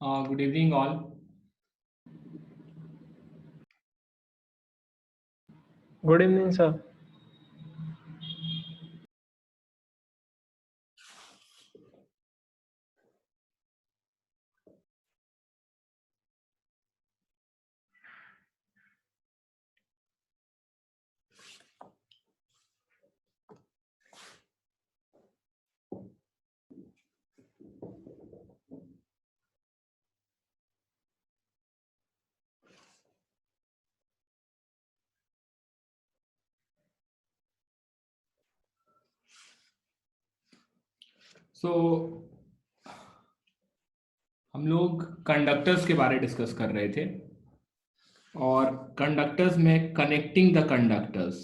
Good evening, all. Good evening, sir. सो हम लोग conductors के बारे डिस्कस कर रहे थे और कंडक्टर्स में कनेक्टिंग द कंडक्टर्स।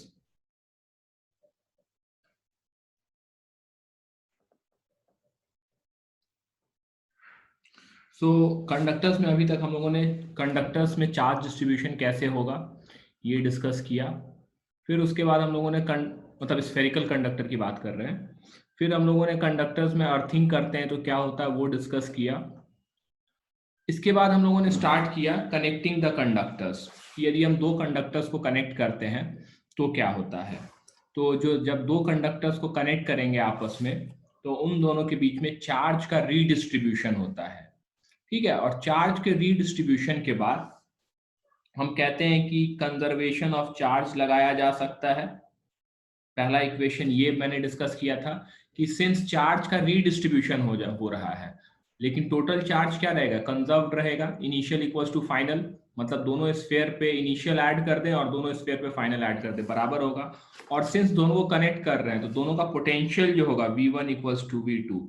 कंडक्टर्स में अभी तक हम लोगों ने कंडक्टर्स में चार्ज डिस्ट्रीब्यूशन कैसे होगा ये डिस्कस किया। फिर उसके बाद हम लोगों ने मतलब स्फेरिकल कंडक्टर की बात कर रहे हैं। फिर हम लोगों ने कंडक्टर्स में अर्थिंग करते हैं तो क्या होता है वो डिस्कस किया। इसके बाद हम लोगों ने स्टार्ट किया कनेक्टिंग द कंडक्टर्स। यदि हम दो कंडक्टर्स को कनेक्ट करते हैं तो क्या होता है। तो जब दो कंडक्टर्स को कनेक्ट करेंगे आपस में तो उन दोनों के बीच में चार्ज का रीडिस्ट्रीब्यूशन होता है। ठीक है, और चार्ज के रीडिस्ट्रीब्यूशन के बाद हम कहते हैं कि कंजर्वेशन ऑफ चार्ज लगाया जा सकता है। पहला इक्वेशन ये मैंने डिस्कस किया था कि सिंस चार्ज का रीडिस्ट्रीब्यूशन हो रहा है लेकिन टोटल चार्ज क्या रहेगा, कंजर्व्ड रहेगा। इनिशियल इक्वल्स टू फाइनल, मतलब दोनों स्फीयर पे इनिशियल ऐड कर दें और दोनों स्फीयर पे फाइनल ऐड कर दें, बराबर होगा। और सिंस दोनों को कनेक्ट कर रहे हैं तो दोनों का पोटेंशियल जो होगा V1 इक्वल्स टू V2,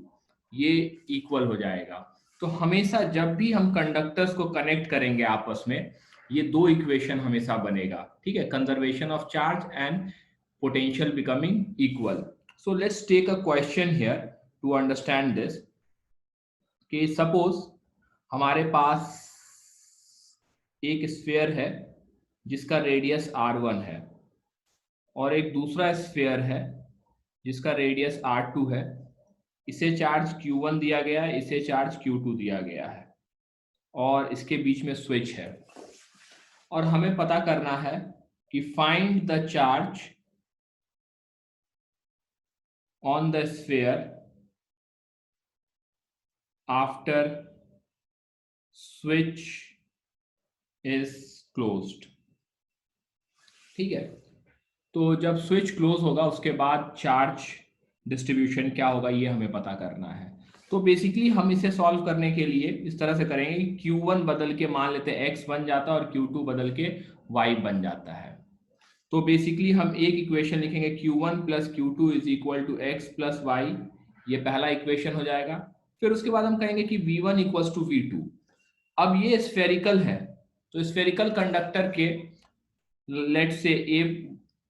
ये इक्वल हो जाएगा। तो हमेशा जब भी हम कंडक्टर्स को कनेक्ट करेंगे आपस में ये दो इक्वेशन हमेशा बनेगा। ठीक है, conservation of charge and potential becoming equal. So let's take a question here to understand this. कि सपोज हमारे पास एक स्फीयर है जिसका रेडियस R1 है और एक दूसरा स्फीयर है जिसका रेडियस R2 है। इसे चार्ज Q1 दिया गया है, इसे चार्ज Q2 दिया गया है और इसके बीच में स्विच है। और हमें पता करना है कि find the charge on the sphere after switch is closed। ठीक है, तो जब स्विच क्लोज होगा उसके बाद चार्ज डिस्ट्रीब्यूशन क्या होगा ये हमें पता करना है। तो बेसिकली हम इसे सॉल्व करने के लिए इस तरह से करेंगे कि Q1 बदल के मान लेते हैं x बन जाता है और Q2 बदल के y बन जाता है। तो बेसिकली हम एक इक्वेशन लिखेंगे Q1 plus Q2 is equal to X plus Y, ये पहला इक्वेशन हो जाएगा। फिर उसके बाद हम कहेंगे कि V1 इक्वल्स टू V2। अब ये स्फेरिकल है तो स्फेरिकल कंडक्टर के लेट से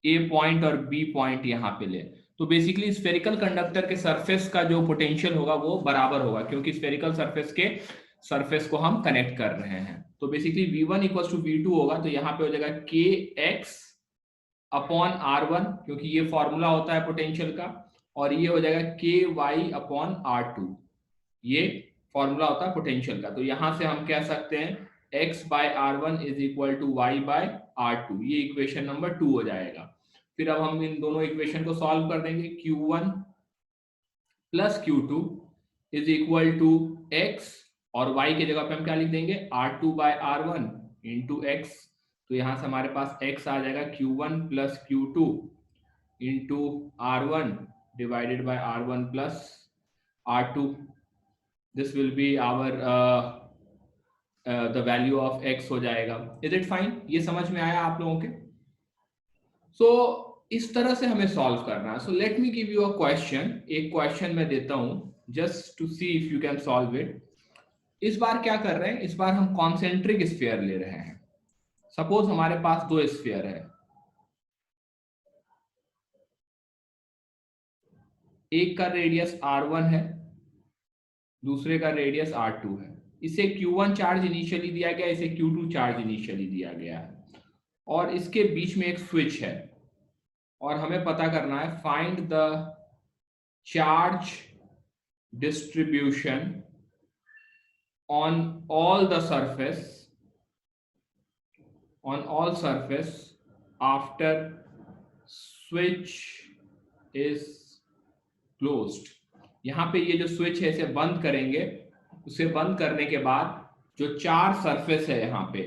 ए पॉइंट और बी पॉइंट यहाँ पे ले, तो बेसिकली स्फेरिकल कंडक्टर के सरफेस का जो पोटेंशियल होगा वो बराबर होगा क्योंकि स्फेरिकल सरफेस के सरफेस को हम कनेक्ट कर रहे हैं। तो basically V1 equals to V2 होगा, तो यहाँ पे हो जाएगा kx अपॉन R1 क्योंकि ये फॉर्मूला होता है पोटेंशियल का, और ये हो जाएगा ky अपॉन R2, ये फॉर्मूला होता है पोटेंशियल का। तो यहां से हम कह सकते हैं x by R1 is equal to y by R2, ये इक्वेशन नंबर 2 हो जाएगा। फिर अब हम इन दोनों इक्वेशन को सॉल्व कर देंगे। Q1 plus Q2 is equal to x और y के जगह पे हम क्या लिख देंगे R2 bye R1 into x। तो यहां से हमारे पास x आ जाएगा Q1 plus Q2 into R1 divided by R1 plus R2। this will be our the value of x हो जाएगा। Is it fine? ये समझ में आया आप लोगों के? इस तरह से हमें सॉल्व करना है। So let me give you a question, एक क्वेश्चन मैं देता हूं just to see if you can solve it. इस बार क्या कर रहे हैं, इस बार हम कॉन्सेंट्रिक स्फीयर ले रहे हैं। सपोज हमारे पास दो स्फीयर है, एक का रेडियस R1 है, दूसरे का रेडियस R2 है। इसे Q1 चार्ज इनिशियली दिया गया, इसे Q2 चार्ज इनिशियली दिया गया है और इसके बीच में एक स्विच है और हमें पता करना है find the charge distribution on all the surface after switch is closed. यहाँ पे ये जो स्विच है इसे बंद करेंगे, उसे बंद करने के बाद जो 4 सरफेस है यहाँ पे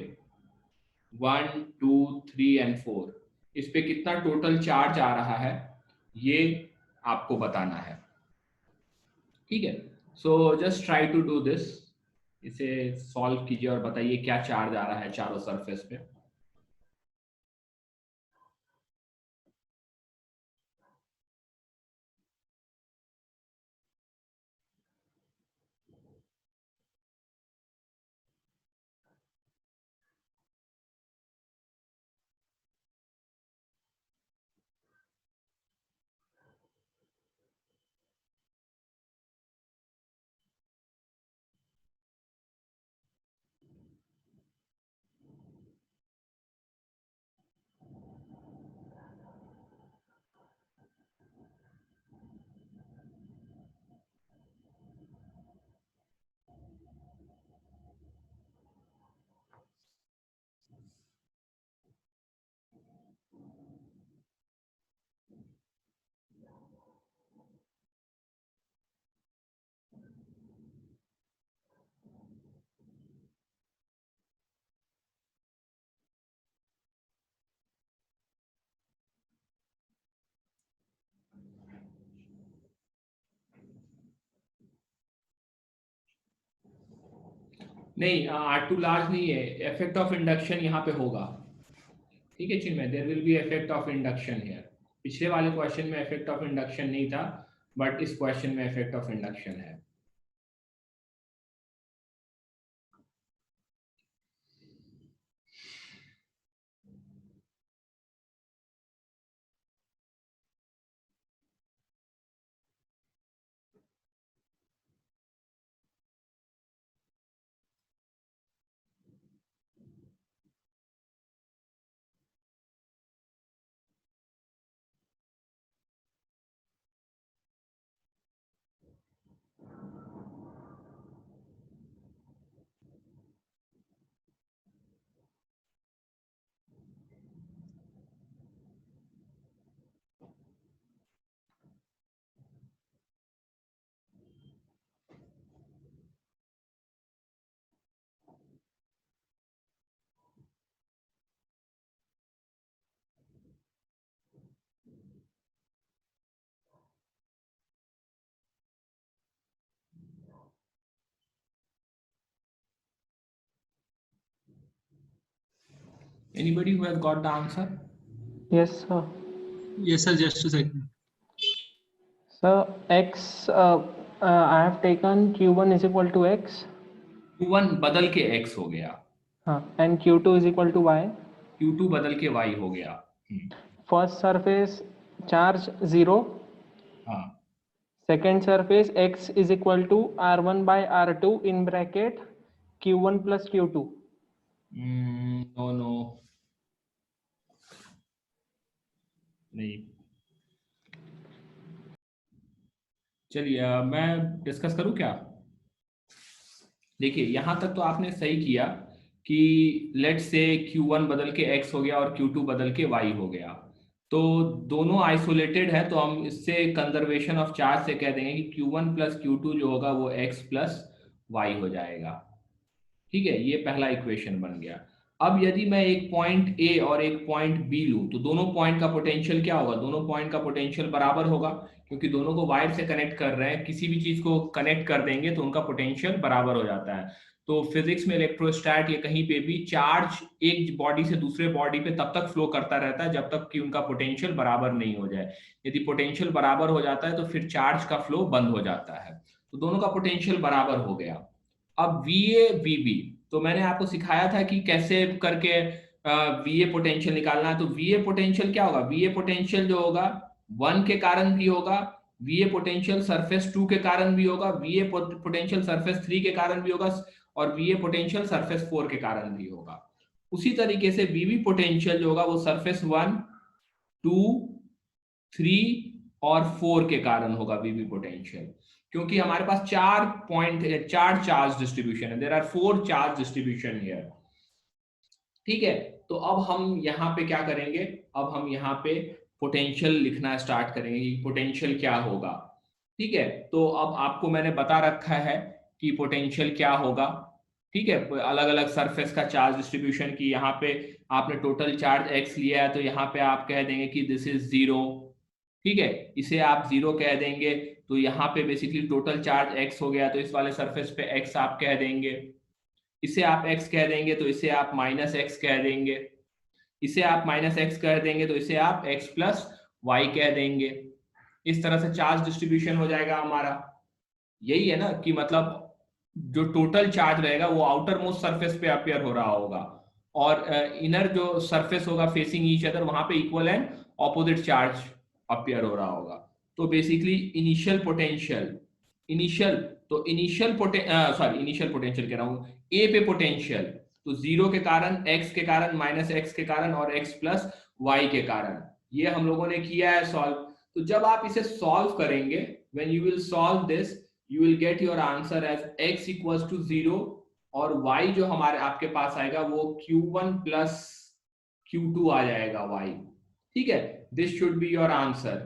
1 2 3 एंड 4, इस पे कितना टोटल चार्ज आ रहा है ये आपको बताना है। ठीक है, so just try to do this, इसे सॉल्व कीजिए और बताइए क्या चार्ज आ रहा है चारों सरफेस पे। नहीं, R2 लार्ज नहीं है, इफेक्ट ऑफ इंडक्शन यहाँ पे होगा। ठीक है Chinmay, there will be effect of induction here. पिछले वाले क्वेश्चन में इफेक्ट ऑफ इंडक्शन नहीं था, बट इस क्वेश्चन में इफेक्ट ऑफ इंडक्शन है। Anybody who has got the answer? Yes, sir. Yes, sir. Just a second. Sir, x, I have taken q1 is equal to x. Q1 बदल के x हो गया, हाँ, and q2 is equal to y. Q2 बदल के y हो गया। First surface charge 0. हाँ, Second surface x is equal to r1 by r2 in bracket q1 plus q2. No नहीं। चलिए मैं डिस्कस करूं क्या? देखिए यहां तक तो आपने सही किया कि लेट से Q1 बदल के x हो गया और Q2 बदल के y हो गया, तो दोनों आइसोलेटेड है, तो हम इससे कंजर्वेशन ऑफ चार्ज से कह देंगे कि Q1 प्लस Q2 जो होगा वो x प्लस y हो जाएगा। ठीक है, ये पहला इक्वेशन बन गया। अब यदि मैं एक पॉइंट A और एक पॉइंट B लूं तो दोनों पॉइंट का पोटेंशियल क्या होगा? दोनों पॉइंट का पोटेंशियल बराबर होगा, क्योंकि दोनों को वायर से कनेक्ट कर रहे हैं। किसी भी चीज को कनेक्ट कर देंगे तो उनका पोटेंशियल बराबर हो जाता है। तो फिजिक्स में इलेक्ट्रोस्टैट या कहीं पे भी चार्ज एक बॉडी से दूसरे बॉडी पे तब तक फ्लो करता रहता है जब तक कि उनका पोटेंशियल बराबर नहीं हो जाए। यदि पोटेंशियल बराबर हो जाता है तो फिर चार्ज का फ्लो बंद हो जाता है। तो दोनों का पोटेंशियल बराबर हो गया। अब VA VB, तो मैंने आपको सिखाया था कि कैसे करके VA पोटेंशियल निकालना है। तो VA पोटेंशियल क्या होगा? VA पोटेंशियल जो होगा 1 के कारण भी होगा, VA पोटेंशियल सरफेस 2 के कारण भी होगा, VA पोटेंशियल सरफेस 3 के कारण भी होगा, और VA पोटेंशियल सरफेस 4 के कारण भी होगा। उसी तरीके से VB पोटेंशियल जो होगा वो सरफेस 1 2 3 और 4 के कारण होगा वीवी पोटेंशियल, क्योंकि हमारे पास 4 चार्ज डिस्ट्रीब्यूशन है, there are 4 charge distribution here. ठीक है, तो अब हम यहाँ पे क्या करेंगे, अब हम यहाँ पे पोटेंशियल लिखना स्टार्ट करेंगे कि पोटेंशियल क्या होगा। ठीक है, तो अब आपको मैंने बता रखा है कि पोटेंशियल क्या होगा। ठीक है, अलग अलग सरफेस का चार्ज डिस्ट्रीब्यूशन की, यहाँ पे आपने टोटल चार्ज x लिया है तो यहाँ पे आप कह देंगे कि दिस इज 0। ठीक है, इसे आप 0 कह देंगे तो यहाँ पे बेसिकली टोटल चार्ज x हो गया, तो इस वाले सरफेस पे x आप कह देंगे। इसे आप x कह देंगे तो इसे आप माइनस x कह देंगे। इसे आप माइनस x कह देंगे तो इसे आप x प्लस y कह देंगे। इस तरह से चार्ज डिस्ट्रीब्यूशन हो जाएगा हमारा। यही है ना कि मतलब जो टोटल चार्ज रहेगा वो आउटर मोस्ट सरफेस पे अपियर हो रहा होगा, और इनर जो सरफेस होगा फेसिंग ईच अदर, वहां पे equal and opposite charge appear हो रहा होगा। तो बेसिकली इनिशियल पोटेंशियल, इनिशियल तो इनिशियल इनिशियल पोटेंशियल कह रहा हूँ, ए पे पोटेंशियल तो 0 के कारण, x के कारण, माइनस x के कारण और x प्लस y के कारण, ये हम लोगों ने किया है सॉल्व। तो जब आप इसे सॉल्व करेंगे, when you will solve this you will get your answer as x equals to 0 और y जो हमारे आपके पास आएगा वो q1 प्लस q2 आ जाएगा y। ठीक है, this should be your answer.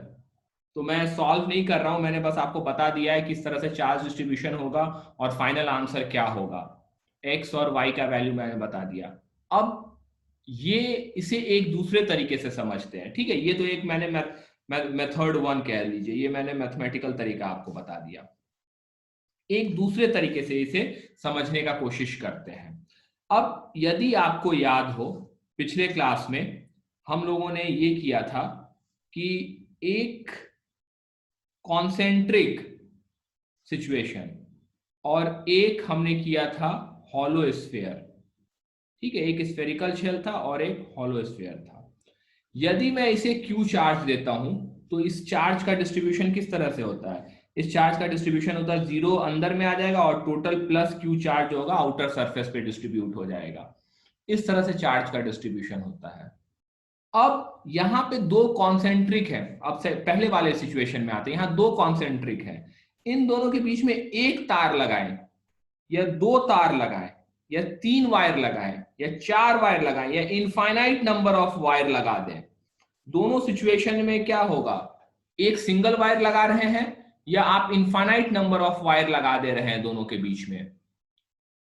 तो मैं सॉल्व नहीं कर रहा हूं, मैंने बस आपको बता दिया है किस तरह से चार्ज डिस्ट्रीब्यूशन होगा और फाइनल आंसर क्या होगा। x और y का वैल्यू मैंने बता दिया। अब ये इसे एक दूसरे तरीके से समझते हैं। ठीक है, ये तो एक मैंने मेथड 1 कह लीजिए, ये मैंने मैथमेटिकल तरीका आपको बता दिया। एक दूसरे तरीके से इसे समझने का कोशिश करते हैं। अब यदि आपको याद हो, पिछले क्लास में हम लोगों ने ये किया था कि एक कॉन्सेंट्रिक सिचुएशन और एक हमने किया था हॉलो स्फीयर। ठीक है, एक स्फेरिकल शेल था और एक हॉलो स्फीयर था। यदि मैं इसे क्यू चार्ज देता हूं तो इस चार्ज का डिस्ट्रीब्यूशन किस तरह से होता है, इस चार्ज का डिस्ट्रीब्यूशन होता है 0 अंदर में आ जाएगा और टोटल प्लस क्यू चार्ज होगा आउटर सरफेस पे डिस्ट्रीब्यूट हो जाएगा। इस तरह से चार्ज का डिस्ट्रीब्यूशन होता है। अब यहां पे दो कॉन्सेंट्रिक है, अब से पहले वाले सिचुएशन में आते हैं, यहां दो कॉन्सेंट्रिक है, इन दोनों के बीच में एक तार लगाएं या दो तार लगाएं या 3 वायर लगाएं या 4 वायर लगाएं या इनफाइनाइट नंबर ऑफ वायर लगा दें, दोनों सिचुएशन में क्या होगा, एक सिंगल वायर लगा रहे हैं या आप इनफाइनाइट नंबर ऑफ वायर लगा दे रहे हैं दोनों के बीच में।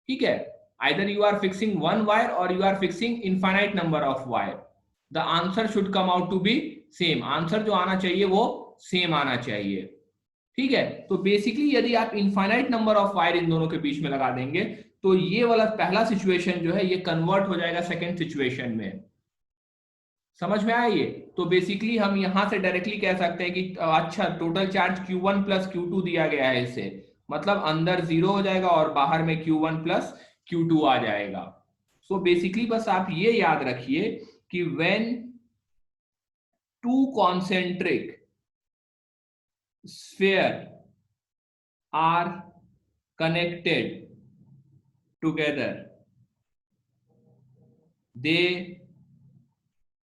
ठीक है, either you are fixing one wire or you are fixing infinite number of wire, the answer should come out to be same, answer जो आना चाहिए वो सेम आना चाहिए। ठीक है, तो बेसिकली यदि आप infinite number of wire in दोनों के बीच में लगा देंगे तो ये वाला पहला सिचुएशन जो है ये कन्वर्ट हो जाएगा सेकेंड सिचुएशन में। समझ में आया ये? तो बेसिकली हम यहां से डायरेक्टली कह सकते हैं कि अच्छा total charge Q1 plus Q2 दिया गया है इसे, मतलब अंदर 0 हो जाएगा और बाहर में Q1 प्लस Q2 आ जाएगा। सो बेसिकली बस आप ये याद रखिए कि when two concentric sphere are connected together they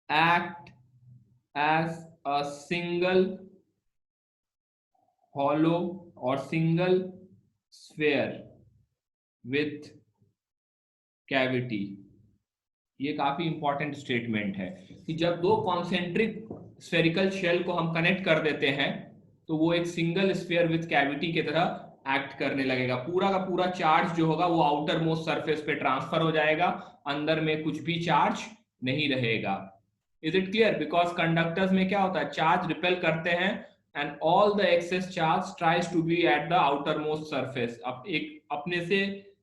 act as a single hollow or single sphere with cavity। ये काफी इंपॉर्टेंट स्टेटमेंट है कि जब दो कॉन्सेंट्रिक स्फेरिकल शेल को हम कनेक्ट कर देते हैं तो वो एक सिंगल स्फीयर विथ कैविटी की तरह एक्ट करने लगेगा। पूरा का पूरा चार्ज जो होगा वो आउटर मोस्ट सरफेस पे ट्रांसफर हो जाएगा, अंदर में कुछ भी चार्ज नहीं रहेगा। Is it clear? Because conductors में क्या होता है, चार्ज रिपेल करते हैं and all the excess charge tries to be at the outer most surface. अब एक अपने से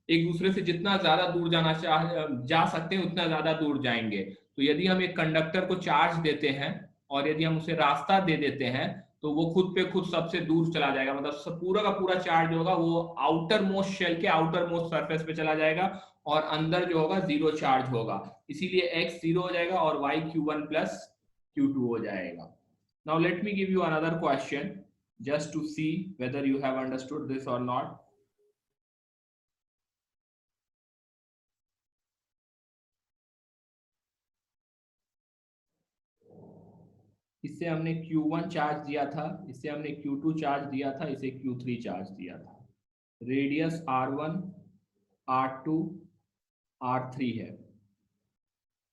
एक दूसरे से जितना ज्यादा दूर जा सकते हैं उतना ज्यादा दूर जाएंगे। तो यदि हम एक कंडक्टर को चार्ज देते हैं और यदि हम उसे रास्ता दे देते हैं तो वो खुद पे खुद सबसे दूर चला जाएगा, मतलब पूरा का पूरा चार्ज होगा वो आउटर मोस्ट शेल के आउटर मोस्ट सरफेस पे चला जाएगा और अंदर जो होगा 0 चार्ज होगा, इसीलिए x 0 हो जाएगा और y Q1 प्लस Q2 हो जाएगा। Now let me give you another question just to see whether you have understood this or not. इससे हमने Q1 चार्ज दिया था, इससे हमने Q2 चार्ज दिया था, इसे Q3 चार्ज दिया था। रेडियस R1, R2, R3 है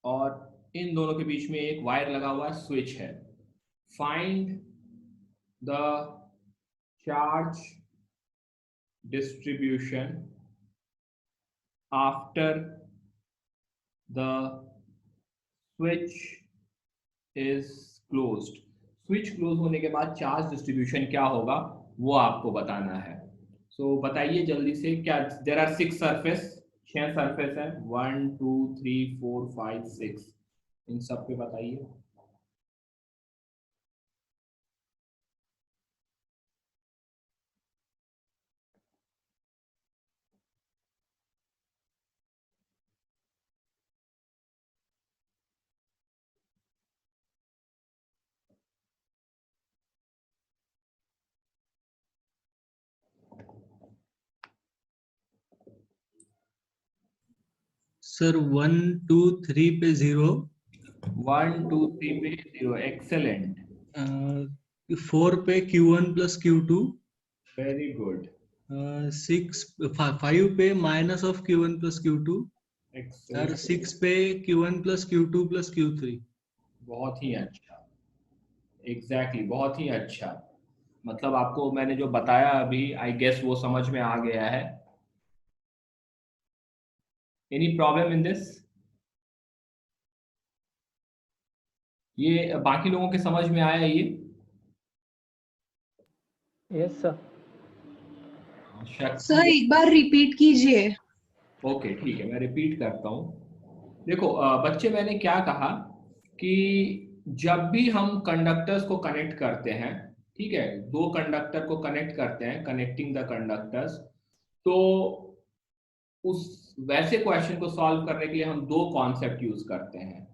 और इन दोनों के बीच में एक वायर लगा हुआ स्विच है। Find the charge distribution after the switch is closed. Switch close होने के बाद चार्ज डिस्ट्रीब्यूशन क्या होगा वो आपको बताना है। सो बताइए जल्दी से। क्या देयर आर 6 सरफेस, 6 सरफेस है, 1 2 3 4 5 6, इन सब पे बताइए। सर 1 2 3 पे 0, 1 2 3 पे 0, एक्सेलेंट, 4 पे Q1 plus Q2, very good, 5 पे minus of Q1 plus Q2 और एक्सेलेंट, 6 पे Q1 plus Q2 plus Q3। बहुत ही अच्छा, एग्जैक्टली बहुत ही अच्छा। मतलब आपको मैंने जो बताया अभी, आई गेस वो समझ में आ गया है। Any problem in this? ये बाकी लोगों के समझ में आया ये? Yes sir. शक्ति? सर एक बार रिपीट कीजिए। ओके ठीक है, मैं रिपीट करता हूँ। देखो बच्चे, मैंने क्या कहा कि जब भी हम कंडक्टर्स को कनेक्ट करते हैं, ठीक है, दो कंडक्टर को कनेक्ट करते हैं, कनेक्टिंग द कंडक्टर्स, तो उस वैसे क्वेश्चन को सॉल्व करने के लिए हम दो कॉन्सेप्ट यूज करते हैं।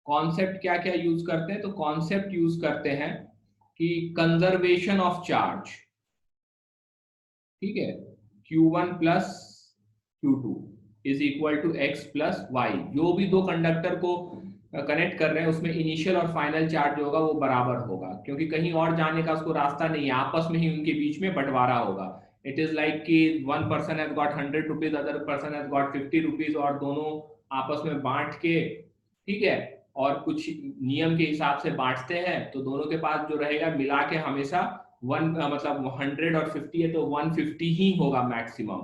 कॉन्सेप्ट क्या क्या यूज करते हैं? तो कॉन्सेप्ट यूज करते हैं कि कंजर्वेशन ऑफ चार्ज, ठीक है, Q1 plus Q2 is equal to x plus Y. जो भी दो कंडक्टर को कनेक्ट कर रहे हैं उसमें इनिशियल और फाइनल चार्ज होगा वो बराबर होगा, क्योंकि कहीं और जाने का उसको रास्ता नहीं है, आपस में ही उनके बीच में बंटवारा होगा। इट इज लाइक कि one person has got 100 rupees, other person has got 50 rupees, और दोनों आपस में बांट के, ठीक है, और कुछ नियम के हिसाब से बांटते हैं, तो दोनों के पास जो रहेगा मिला के हमेशा मतलब 100 और 50 है तो 150 ही होगा मैक्सिमम,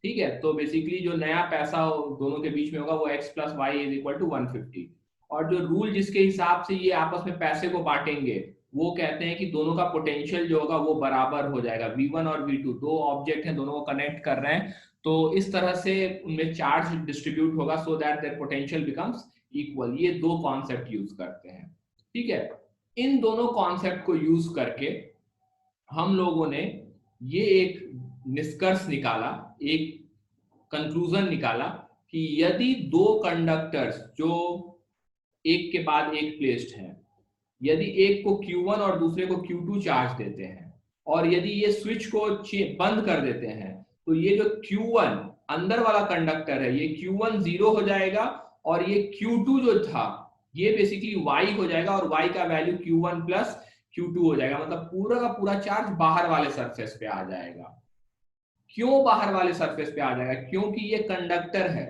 ठीक है। तो बेसिकली जो नया पैसा दोनों के बीच में होगा वो x plus Y is equal to 150। और जो रूल जिसके हिसाब से ये आपस में पैसे को बांटेंगे वो कहते हैं कि दोनों का पोटेंशियल जो होगा वो बराबर हो जाएगा। V1 और V2 दो ऑब्जेक्ट हैं, दोनों को कनेक्ट कर रहे हैं, तो इस तरह से उनमें चार्ज डिस्ट्रीब्यूट होगा so that their potential becomes equal. ये दो कॉन्सेप्ट यूज करते हैं, ठीक है। इन दोनों कॉन्सेप्ट को यूज करके हम लोगों ने ये एक निष्कर्ष निकाला, एक कंक्लूजन निकाला कि यदि दो कंडक्टर्स जो एक के बाद एक प्लेस्ड हैं, यदि एक को Q1 और दूसरे को Q2 चार्ज देते हैं, और यदि ये स्विच को बंद कर देते हैं, तो ये जो Q1 अंदर वाला कंडक्टर है ये Q1 0 हो जाएगा, और ये Q2 जो था ये बेसिकली Y हो जाएगा, और Y का वैल्यू Q1 प्लस Q2 हो जाएगा। मतलब पूरा का पूरा चार्ज बाहर वाले सरफेस पे आ जाएगा। क्यों बाहर वाले सरफेस पे आ जाएगा? क्योंकि ये कंडक्टर है,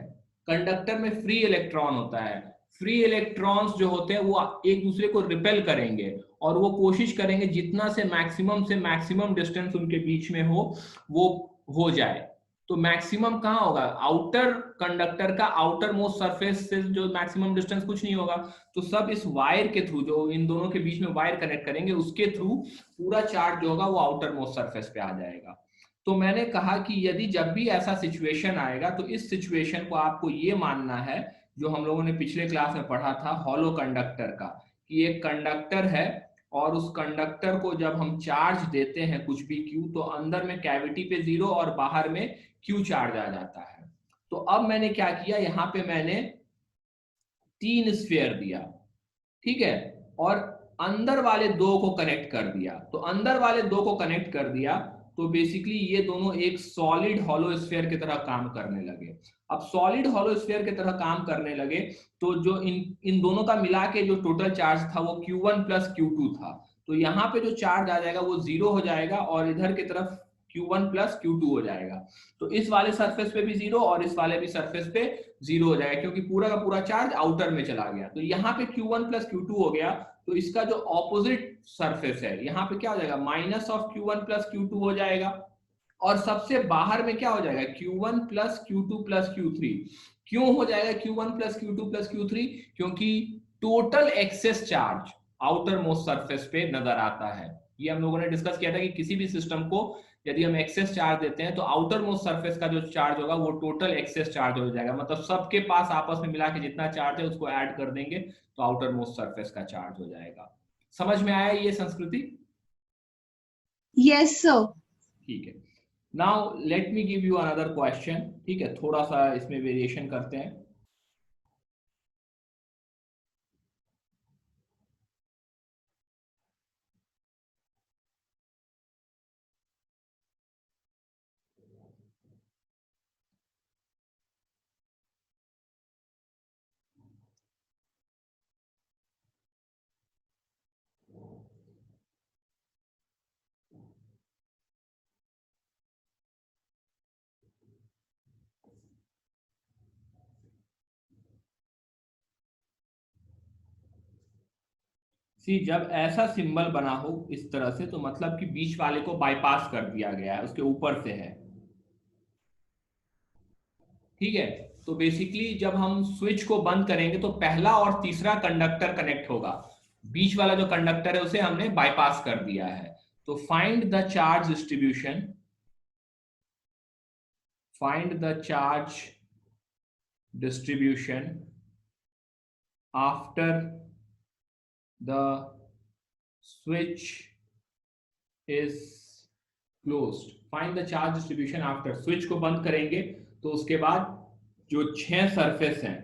कंडक्टर में फ्री इलेक्ट्रॉन होता है। फ्री इलेक्ट्रॉन्स जो होते हैं वो एक दूसरे को रिपेल करेंगे, और वो कोशिश करेंगे जितना से मैक्सिमम डिस्टेंस उनके बीच में हो वो हो जाए। तो मैक्सिमम कहाँ होगा? आउटर कंडक्टर का आउटर मोस्ट सरफेस से जो मैक्सिमम डिस्टेंस कुछ नहीं होगा, तो सब इस वायर के थ्रू, जो इन दोनों के बीच में वायर कनेक्ट करेंगे उसके थ्रू पूरा चार्ज जो होगा वो आउटर मोस्ट सरफेस पे आ जाएगा। तो मैंने कहा कि यदि जब भी ऐसा सिचुएशन आएगा तो इस सिचुएशन को आपको ये मानना है, जो हम लोगों ने पिछले क्लास में पढ़ा था हॉलो कंडक्टर का, कि एक कंडक्टर है और उस कंडक्टर को जब हम चार्ज देते हैं कुछ भी Q, तो अंदर में कैविटी पे 0 और बाहर में Q चार्ज आ जाता है। तो अब मैंने क्या किया, यहाँ पे मैंने 3 स्फीयर दिया, ठीक है, और अंदर वाले दो को कनेक्ट कर दिया। तो अंदर वाले दो को कनेक्ट कर दिया तो बेसिकली ये दोनों एक सॉलिड हॉलो स्फीयर की तरह काम करने लगे। अब सॉलिड हॉलो स्फीयर की तरह काम करने लगे तो जो इन दोनों का मिला के जो टोटल चार्ज था वो Q1 प्लस Q2 था। तो यहाँ पे जो चार्ज आ जाएगा वो 0 हो जाएगा और इधर की तरफ Q1 प्लस Q2 हो जाएगा। तो इस वाले सरफेस पे भी 0 और इस वाले भी सरफेस पे 0 हो जाएगा क्योंकि पूरा का पूरा चार्ज आउटर में चला गया। तो यहाँ पे Q1 प्लस Q2 हो गया। तो इसका जो ऑपोजिट सरफेस है यहाँ पे क्या हो जाएगा, minus of Q1 plus Q2 हो जाएगा। और सबसे बाहर में क्या हो जाएगा, Q1 plus Q2 plus Q3। क्यों हो जाएगा Q1 plus Q2 plus Q3? क्योंकि total excess charge outer most surface पे नजर आता है। ये हम लोगों ने डिस्कस किया था कि किसी भी सिस्टम को यदि हम एक्सेस चार्ज देते हैं तो आउटर मोस्ट सरफेस का जो चार्ज होगा वो टोटल एक्सेस चार्ज हो जाएगा। मतलब सबके पास आपस में मिला के जितना चार्ज है उसको ऐड कर देंगे तो आउटर मोस्ट सरफेस का चार्ज हो जाएगा। समझ में आया ये संस्कृति? Yes, sir. ठीक है। Now let me give you another question. ठीक है, थोड़ा सा इसमें वेरिएशन करते हैं। जब ऐसा सिंबल बना हो इस तरह से तो मतलब कि बीच वाले को बाईपास कर दिया गया है, उसके ऊपर से है। ठीक है, तो बेसिकली जब हम स्विच को बंद करेंगे तो पहला और तीसरा कंडक्टर कनेक्ट होगा। बीच वाला जो कंडक्टर है उसे हमने बाईपास कर दिया है। तो find the charge distribution, find the charge distribution after the switch is closed। find the charge distribution after, switch को बंद करेंगे तो उसके बाद जो 6 सरफेस हैं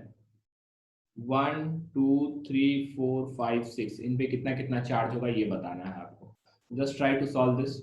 1 2 3 4 5 6 इन पे कितना कितना चार्ज होगा ये बताना है आपको। Just try to solve this.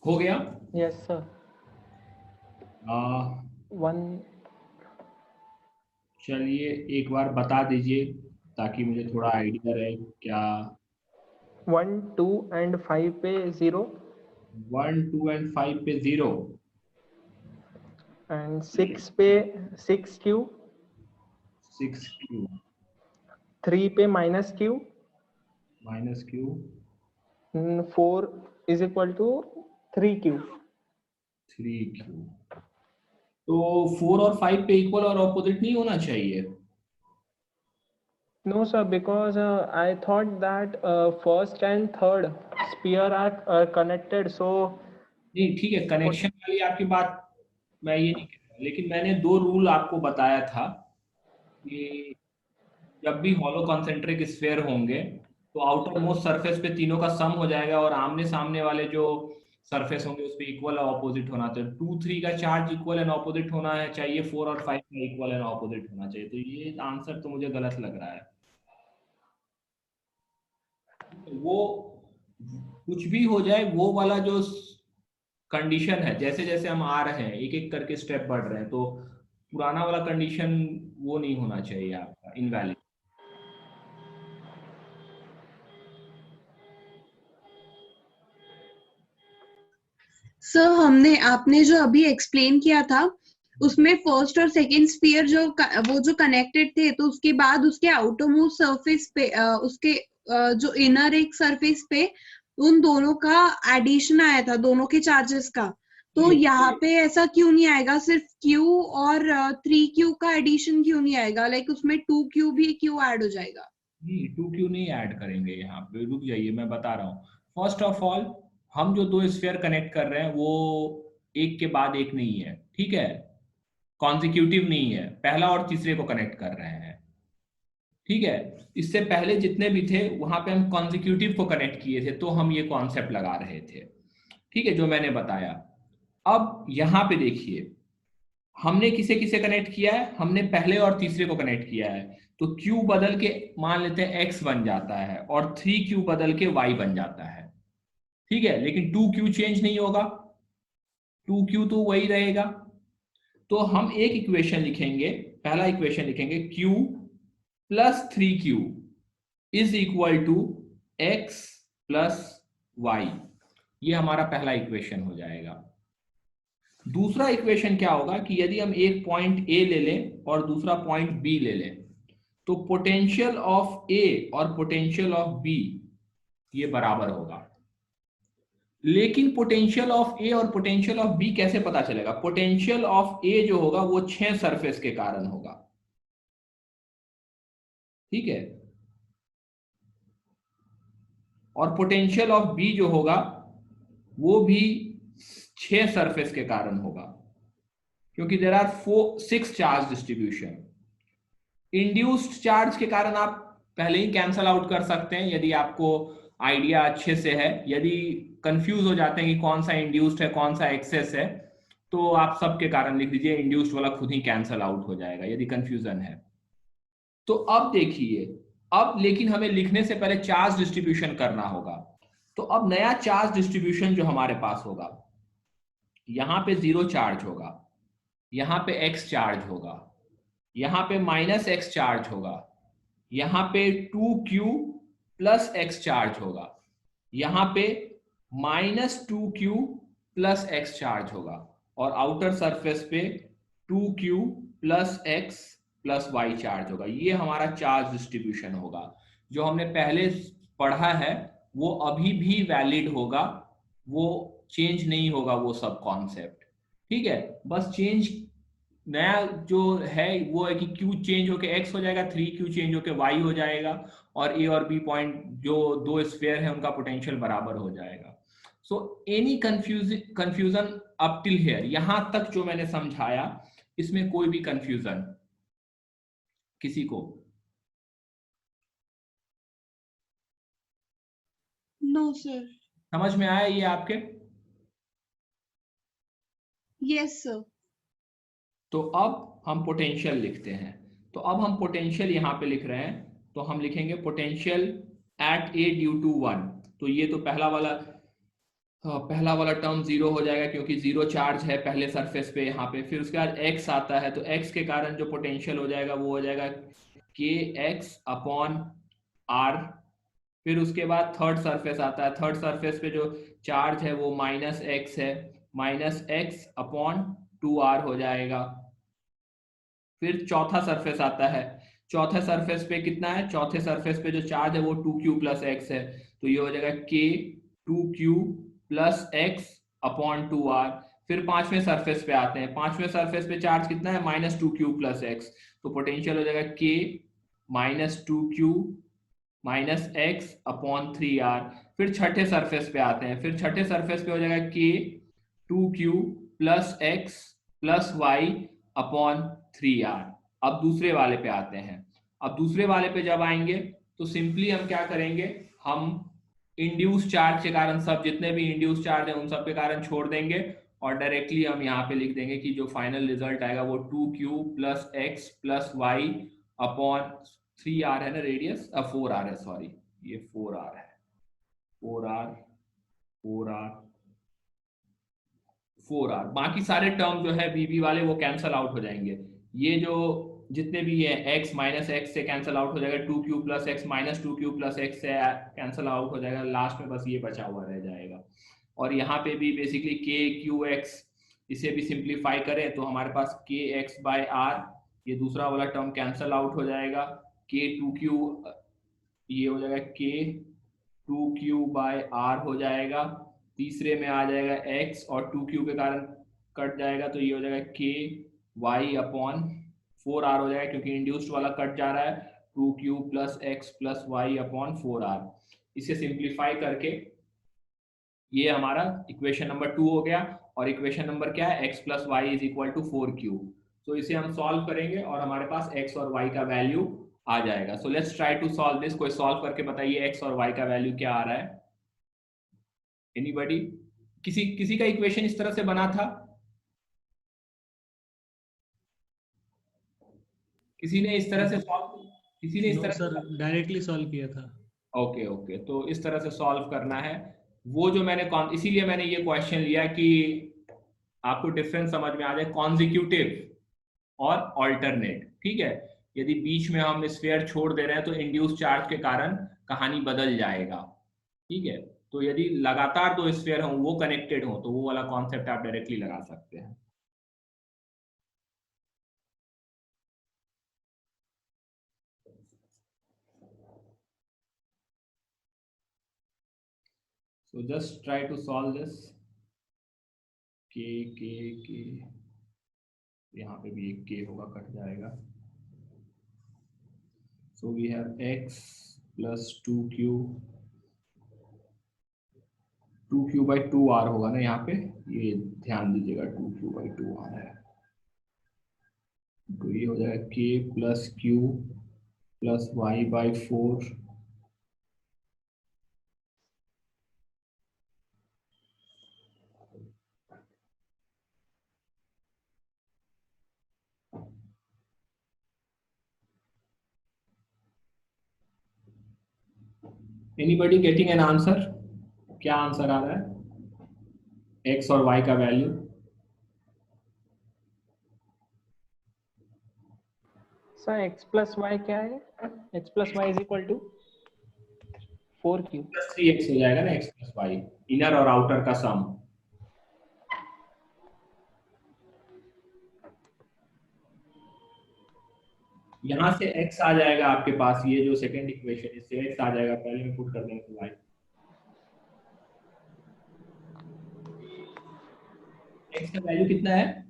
हो गया? Yes, sir. One. चलिए एक बार बता दीजिए ताकि मुझे थोड़ा आइडिया रहे क्या। 1 2 and 5 पे 0 1 2 एंड 5 पे 0 and 6 पे 6Q, 6Q 3 पे minus Q, minus Q 4 is equal to 3Q। 3Q। तो 4 और 5 पे इक्वल और ऑपोजिट नहीं होना चाहिए? No, sir, because I thought that first and third sphere are connected, so नहीं ठीक है, कनेक्शन वाली आपकी बात मैं ये नहीं कह रहा, लेकिन मैंने 2 रूल आपको बताया था कि जब भी हॉलो कॉन्सेंट्रिक स्फीयर होंगे तो आउटर मोस्ट सरफेस पे तीनों का सम हो जाएगा और आमने सामने वाले जो सरफेस होंगे उस पे इक्वल और ऑपोजिट होना चाहिए। 2 3 का चार्ज इक्वल एंड ऑपोजिट होना है चाहिए, 4 और 5 का इक्वल एंड ऑपोजिट होना चाहिए। तो ये आंसर तो मुझे गलत लग रहा है। वो कुछ भी हो जाए, वो वाला जो कंडीशन है, जैसे जैसे हम आ रहे हैं एक एक करके स्टेप बढ़ रहे हैं, तो पुराना वाला कंडीशन वो नहीं होना चाहिए आपका, इनवैलिड। सर हमने आपने जो अभी एक्सप्लेन किया था उसमें फर्स्ट और सेकंड स्फीयर वो जो कनेक्टेड थे, तो उसके बाद उसके आउटरमोस्ट सरफेस पे उसके जो इनर एक सरफेस पे उन दोनों का एडिशन आया था, दोनों के चार्जेस का। तो यहाँ पे ऐसा क्यों नहीं आएगा, सिर्फ Q और 3Q का एडिशन क्यों नहीं आएगा? लाइक उसमें 2Q भी क्यों ऐड हो जाएगा? नहीं, 2Q नहीं ऐड करेंगे यहाँ पे, रुक जाइए मैं बता रहा हूँ। फर्स्ट ऑफ ऑल हम जो दो स्फीयर कनेक्ट कर रहे हैं वो एक के बाद एक नहीं है, ठीक है, कॉन्जिक्यूटिव नहीं है, पहला और तीसरे को कनेक्ट कर रहे हैं, ठीक है। इससे पहले जितने भी थे वहां पे हम कॉन्जिक्यूटिव को कनेक्ट किए थे, तो हम ये कॉन्सेप्ट लगा रहे थे, ठीक है, जो मैंने बताया। अब यहाँ पे देखिए हमने किसे किसे कनेक्ट किया है, हमने पहले और तीसरे को कनेक्ट किया है, तो Q बदल के मान लेते हैं X बन जाता है और 3Q बदल के Y बन जाता है, ठीक है, लेकिन 2Q चेंज नहीं होगा, 2Q तो वही रहेगा। तो हम एक इक्वेशन लिखेंगे, पहला इक्वेशन लिखेंगे Q plus 3Q is equal to X plus Y, ये हमारा पहला इक्वेशन हो जाएगा। दूसरा इक्वेशन क्या होगा कि यदि हम एक पॉइंट A ले लें और दूसरा पॉइंट B ले लें, तो पोटेंशियल ऑफ A और पोटेंशियल ऑफ B ये बराबर होगा। लेकिन पोटेंशियल ऑफ A और पोटेंशियल ऑफ B कैसे पता चलेगा? पोटेंशियल ऑफ A जो होगा वो 6 सरफेस के कारण होगा, ठीक है, और पोटेंशियल ऑफ B जो होगा वो भी 6 सरफेस के कारण होगा, क्योंकि there are 6 charge distribution. Induced charge के कारण आप पहले ही कैंसल आउट कर सकते हैं यदि आपको आइडिया अच्छे से है। यदि कंफ्यूज हो जाते हैं कि कौन सा इंड्यूस्ड है कौन सा एक्सेस है, तो आप सबके कारण लिख दीजिए, इंड्यूस्ड वाला खुद ही कैंसल आउट हो जाएगा यदि कंफ्यूजन है। तो अब देखिए, अब लेकिन हमें लिखने से पहले चार्ज डिस्ट्रीब्यूशन करना होगा। तो अब नया चार्ज डिस्ट्रीब्यूशन जो हमारे पास होगा, यहां पे 0 चार्ज होगा, यहां पे X चार्ज होगा, यहां पे -X चार्ज होगा, यहां पे 2Q प्लस X चार्ज होगा, यहां पे -2Q प्लस X चार्ज होगा, और आउटर सरफेस पे 2Q plus X plus Y charge होगा। ये हमारा चार्ज डिस्ट्रीब्यूशन होगा। जो हमने पहले पढ़ा है वो अभी भी वैलिड होगा, वो चेंज नहीं होगा वो सब कॉन्सेप्ट, ठीक है। बस चेंज नया जो है वो है कि Q चेंज होके X हो जाएगा, 3Q चेंज होके Y हो जाएगा, और A और B पॉइंट जो दो स्फीयर है उनका पोटेंशियल बराबर हो जाएगा। So any confusion up till here, यहां तक जो मैंने समझाया इसमें कोई भी कंफ्यूजन किसी को? No sir. समझ में आया ये आपके? Yes sir. तो अब हम पोटेंशियल लिखते हैं। तो अब हम पोटेंशियल यहाँ पे लिख रहे हैं, तो हम लिखेंगे potential at A due to 1। तो ये तो पहला वाला टर्म 0 हो जाएगा क्योंकि 0 चार्ज है पहले सरफेस पे यहाँ पे। फिर उसके बाद X आता है, तो X के कारण जो पोटेंशियल हो जाएगा वो हो जाएगा KX अपॉन R। फिर उसके बाद थर्ड सरफेस आता है, थर्ड सरफेस पे जो चार्ज है वो -X है, -X अपॉन 2R हो जाएगा। फिर चौथा सरफेस आता है, चौथे सरफेस पे कितना है, चौथे सरफेस पे जो चार्ज है वो 2Q प्लस X है, तो ये हो जाएगा K 2Q plus X upon 2R। फिर पांचवें सरफेस पे आते हैं, पांचवें सरफेस पे चार्ज कितना है, -2Q प्लस X, तो पोटेंशियल हो जाएगा K -2Q minus X upon 3R। फिर छठे सरफेस पे आते हैं, फिर छठे सरफेस पे हो जाएगा K 2Q plus X plus Y upon 3R। अब दूसरे वाले पे आते हैं, अब दूसरे वाले पे जब आएंगे तो सिंपली हम क्या करेंगे, हम इंड्यूस चार्ज के कारण सब जितने भी इंड्यूस चार्ज है उन सब के कारण छोड़ देंगे और डायरेक्टली हम यहाँ पे लिख देंगे कि जो फाइनल रिजल्ट आएगा वो 2q plus X plus Y upon 3r है ना रेडियस, 4r है, सॉरी ये 4r है, 4r 4r 4r, बाकी सारे टर्म जो है बीबी वाले वो कैंसल आउट हो जाएंगे। ये जो जितने भी है x माइनस एक्स से कैंसिल आउट हो जाएगा, 2q plus x minus 2q plus x से कैंसिल आउट हो जाएगा, लास्ट में बस ये बचा हुआ रह जाएगा। और यहाँ पे भी बेसिकली k q x, इसे भी सिंप्लीफाई करें तो हमारे पास k x बाय r, ये दूसरा वाला टर्म कैंसिल आउट हो जाएगा, k 2q ये हो जाएगा k 2q बाय r हो जाएगा, तीसरे में आ जाएगा x और 2q के कारण कट जाएगा तो ये हो जाएगा k y अपॉन 4r हो जाएगा, क्योंकि इंड्यूस्ड वाला कट जा रहा है, 2q plus X plus Y upon 4r। इसे सिंप्लीफाई करके ये हमारा इक्वेशन नंबर 2 हो गया, और इक्वेशन नंबर क्या है, x plus Y is equal to 4q। तो इसे हम सॉल्व करेंगे और हमारे पास x और y का वैल्यू आ जाएगा। So let's try to solve this. कोई सॉल्व करके बताइए x और y का वैल्यू क्या आ रहा है, एनीबॉडी? किसी का इक्वेशन इस तरह से बना था? किसी ने इस तरह से डायरेक्टली सॉल्व किया था। ओके ओके, तो इस तरह से सॉल्व करना है। वो जो मैंने इसीलिए मैंने ये क्वेश्चन लिया कि आपको डिफरेंस समझ में आ जाए, कॉन्जिक्यूटिव और ऑल्टरनेट। ठीक है, यदि बीच में हम स्फीयर छोड़ दे रहे हैं तो इंड्यूस चार्ज के कारण कहानी बदल जाएगा। ठीक है, तो यदि लगातार दो स्फीयर हों, वो कनेक्टेड हो, तो वो वाला कॉन्सेप्ट आप डायरेक्टली लगा सकते हैं। So just try to solve this. K यहाँ पे भी एक k होगा, कट जाएगा। So we have x plus 2q by 2r होगा ना यहाँ पे, ये ध्यान दीजिएगा 2q by 2r है, तो ये हो जाएगा k plus q plus y by 4 Anybody getting an answer? क्या आंसर आ रहा है x और y का value? Sir x plus Y क्या है? x plus Y is equal to 4q plus 3x हो जाएगा ना, x प्लस y, इनर और आउटर का सम। यहाँ से x आ जाएगा आपके पास, ये जो सेकंड इक्वेशन इससे x आ जाएगा, पहले में पुट कर देंगे तो y। x का वैल्यू कितना है?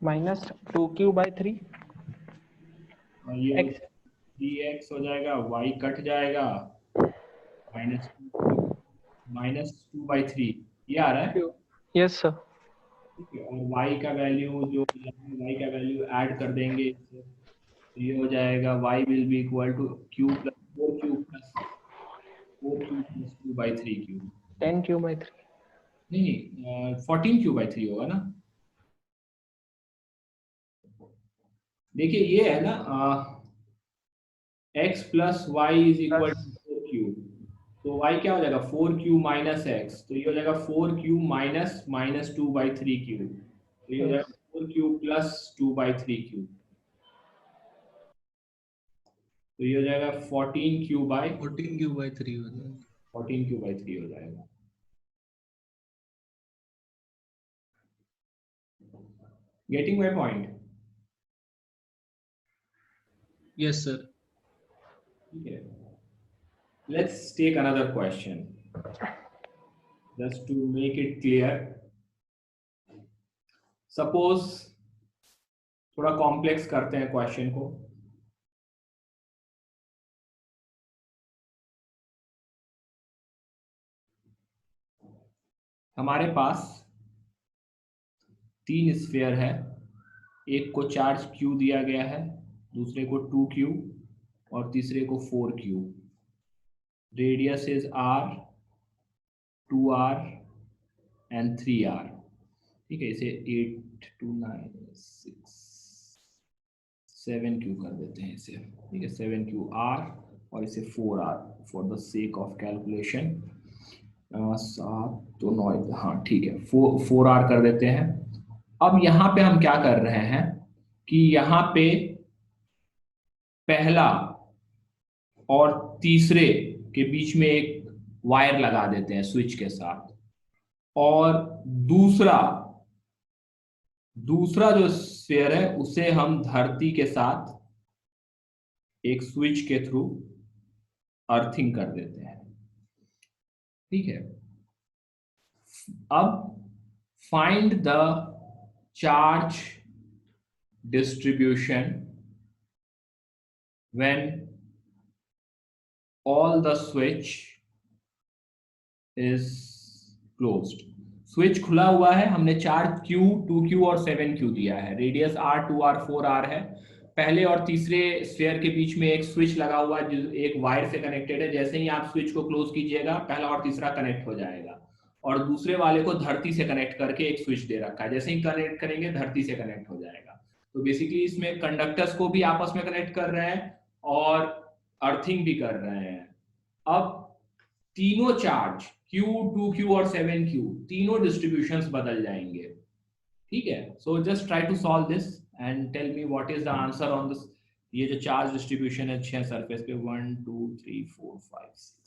माइनस 2q बाई 3 और ये x 3x हो जाएगा, y कट जाएगा, माइनस 2/3 ये आ रहा है। Yes sir. ठीक है, और y का वैल्यू जो y का वैल्यू ऐड कर देंगे इससे, तो ये हो जाएगा y will be equal to q plus 4q plus 2/3q। 10q by 3 नहीं 14q/3 होगा ना। देखिए ये है ना x plus Y is equal to 4q, तो y क्या हो जाएगा 4q माइनस x, तो ये हो जाएगा 4q माइनस माइनस 2/3q, तो ये हो जाएगा 4q प्लस 2/3q, तो ये हो जाएगा 14q/3 हो जाएगा। Getting my point? Yes sir. Okay. Let's take another question just to make it clear. Suppose थोड़ा कॉम्प्लेक्स करते हैं क्वेश्चन को। हमारे पास 3 स्फीयर है, एक को चार्ज Q दिया गया है, दूसरे को 2Q और तीसरे को 4Q। Radius is R, 2R and 3R। ठीक है, इसे 8 2 9 6 7Q कर देते हैं इसे। ठीक है, 7QR और इसे 4R for the sake of calculation. 7 तो 9, हाँ ठीक है, 4R कर देते हैं। अब यहाँ पे हम क्या कर रहे हैं कि यहाँ पे पहला और तीसरे के बीच में एक वायर लगा देते हैं स्विच के साथ, और दूसरा जो स्फीयर है उसे हम धरती के साथ एक स्विच के थ्रू अर्थिंग कर देते हैं। ठीक है, अब find the charge distribution when all the switch is closed। Switch खुला हुआ है, हमने चार्ज Q, 2Q और 7Q दिया है, रेडियस R, 2R, 4R है। पहले और तीसरे स्फीयर के बीच में एक स्विच लगा हुआ है जो एक वायर से कनेक्टेड है। जैसे ही आप स्विच को क्लोज कीजिएगा पहला और तीसरा कनेक्ट हो जाएगा, और दूसरे वाले को धरती से कनेक्ट करके एक स्विच दे रखा है, जैसे ही कनेक्ट करेंगे धरती से कनेक्ट हो जाएगा। तो बेसिकली इसमें कंडक्टर्स को भी आपस में कनेक्ट कर रहे हैं और अर्थिंग भी कर रहे हैं। अब तीनों चार्ज Q, 2Q और 7Q तीनों डिस्ट्रीब्यूशंस बदल जाएंगे। ठीक है, so just try to solve this and tell me what is the answer on this. ये जो चार्ज डिस्ट्रीब्यूशन है 6 सरफेस पे, 1 2 3 4 5 6।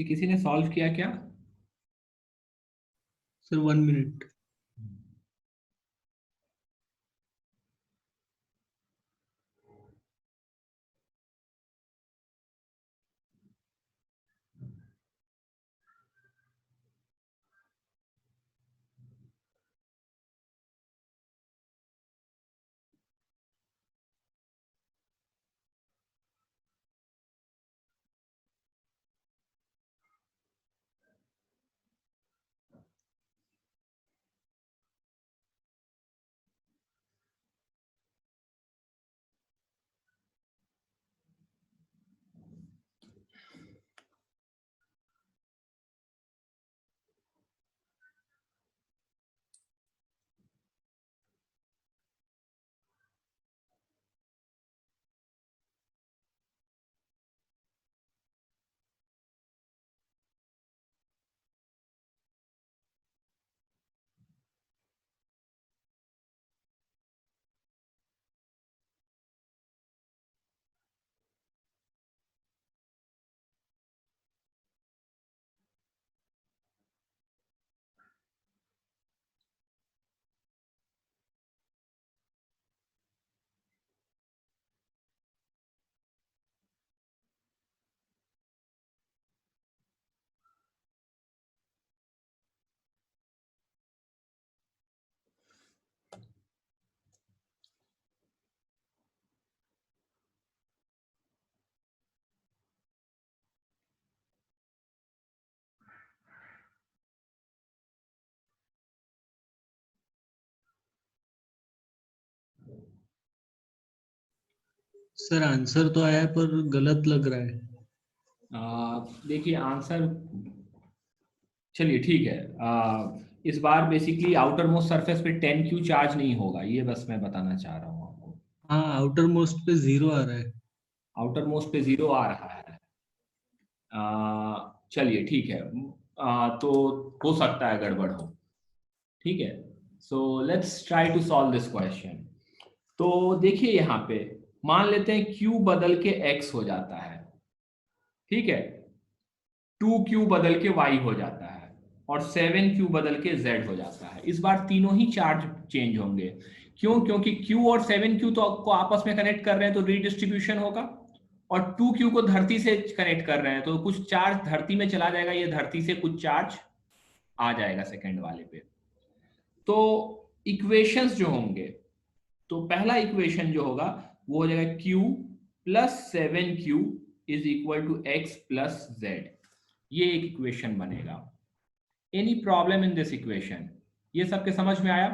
किसी ने सॉल्व किया क्या? Sir 1 minute. सर आंसर तो आया पर गलत लग रहा है। देखिए आंसर, चलिए ठीक है। इस बार बेसिकली आउटर मोस्ट सरफेस पे 10Q चार्ज नहीं होगा, ये बस मैं बताना चाह रहा हूँ आपको। हाँ, आउटर मोस्ट पे 0 आ रहा है। आउटर मोस्ट पे 0 आ रहा है। चलिए ठीक है। तो हो सकता है गड़बड़ हो। ठीक है, so let's try to solve this question. तो देखिए यहाँ पे मान लेते हैं Q बदल के X हो जाता है, ठीक है, 2Q बदल के Y हो जाता है और 7Q बदल के Z हो जाता है। इस बार तीनों ही चार्ज चेंज होंगे। क्यों? क्योंकि Q और 7Q तो आपको आपस में कनेक्ट कर रहे हैं तो रीडिस्ट्रीब्यूशन होगा, और 2Q को धरती से कनेक्ट कर रहे हैं तो कुछ चार्ज धरती में चला जाएगा, ये धरती से कुछ चार्ज आ जाएगा सेकंड वाले पे। तो इक्वेशंस जो होंगे, तो पहला इक्वेशन जो होगा वो हो जाएगा Q plus 7Q is equal to X plus Z। ये एक इक्वेशन बनेगा। Any problem in this equation? ये सबके समझ में आया?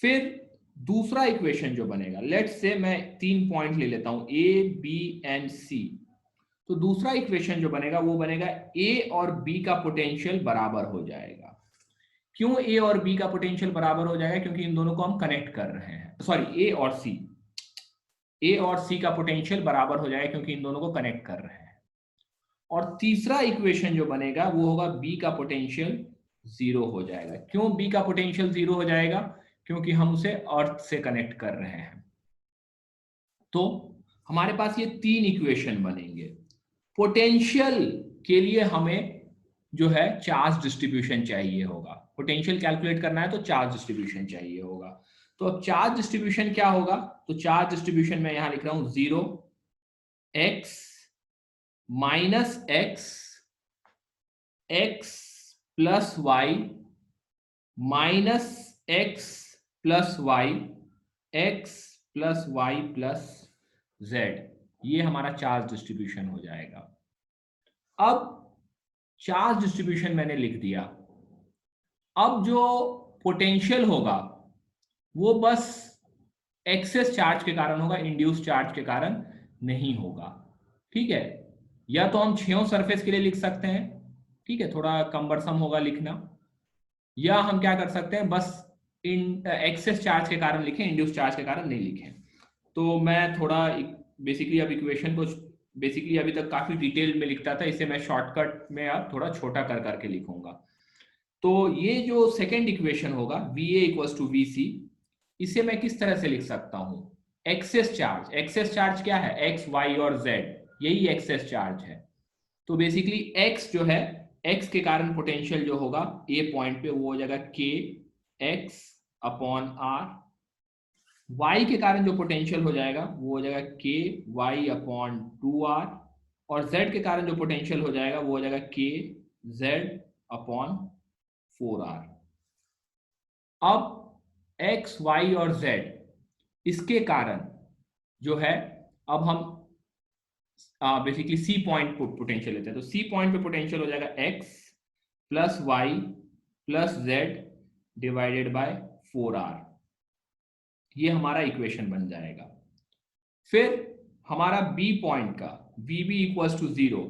फिर दूसरा इक्वेशन जो बनेगा, लेट्स से मैं 3 पॉइंट ले लेता हूं A, B एंड C। तो दूसरा इक्वेशन जो बनेगा वो बनेगा A और B का पोटेंशियल बराबर हो जाएगा। क्यों A और B का पोटेंशियल बराबर हो जाएगा? क्योंकि इन दोनों को हम कनेक्ट कर रहे हैं। सॉरी, A और C का पोटेंशियल बराबर हो जाएगा क्योंकि इन दोनों को कनेक्ट कर रहे हैं। और तीसरा इक्वेशन जो बनेगा वो होगा B का पोटेंशियल 0 हो जाएगा। क्यों B का पोटेंशियल 0 हो जाएगा? क्योंकि हम उसे अर्थ से कनेक्ट कर रहे हैं। तो हमारे पास ये 3 इक्वेशन बनेंगे। पोटेंशियल के लिए हमें जो है चार्ज डिस्ट्रीब्यूशन चाहिए होगा। पोटेंशियल कैलकुलेट करना है तो चार्ज डिस्ट्रीब्यूशन चाहिए होगा। तो अब चार्ज डिस्ट्रीब्यूशन क्या होगा? तो चार्ज डिस्ट्रीब्यूशन मैं यहां लिख रहा हूं 0 x minus x plus y minus x plus y x plus y plus z। ये हमारा चार्ज डिस्ट्रीब्यूशन हो जाएगा। अब चार्ज डिस्ट्रीब्यूशन मैंने लिख दिया। अब जो पोटेंशियल होगा वो बस एक्सेस चार्ज के कारण होगा, इंड्यूस चार्ज के कारण नहीं होगा। ठीक है, या तो हम 6 सरफेस के लिए लिख सकते हैं, ठीक है, थोड़ा कम्बरसम होगा लिखना, या हम क्या कर सकते हैं बस एक्सेस चार्ज के कारण लिखें, इंड्यूस चार्ज के कारण नहीं लिखें। तो मैं थोड़ा बेसिकली अब इक्वेशन को बेसिकली अभी तक काफी डिटेल में लिखता था, इसे मैं शॉर्टकट में अब थोड़ा छोटा कर करके लिखूंगा। तो ये जो सेकेंड इक्वेशन होगा VA इक्वल्स टू VC, इसे मैं किस तरह से लिख सकता हूं? एक्सेस चार्ज क्या है? X, Y और Z, यही एक्सेस चार्ज है। तो बेसिकली x जो है, x के कारण पोटेंशियल जो होगा a पॉइंट पे वो हो जाएगा k x upon r, y के कारण जो पोटेंशियल हो जाएगा वो हो जाएगा k y अपॉन 2r, और z के कारण जो पोटेंशियल हो जाएगा वो हो जाएगा k z अपॉन 4r। अब x y और z इसके कारण जो है, अब हम बेसिकली सी पॉइंट को पोटेंशियल लेते हैं, तो सी पॉइंट पे पोटेंशियल हो जाएगा x plus Y plus Z divided by 4r, ये हमारा इक्वेशन बन जाएगा। फिर हमारा b पॉइंट का vb equals to 0,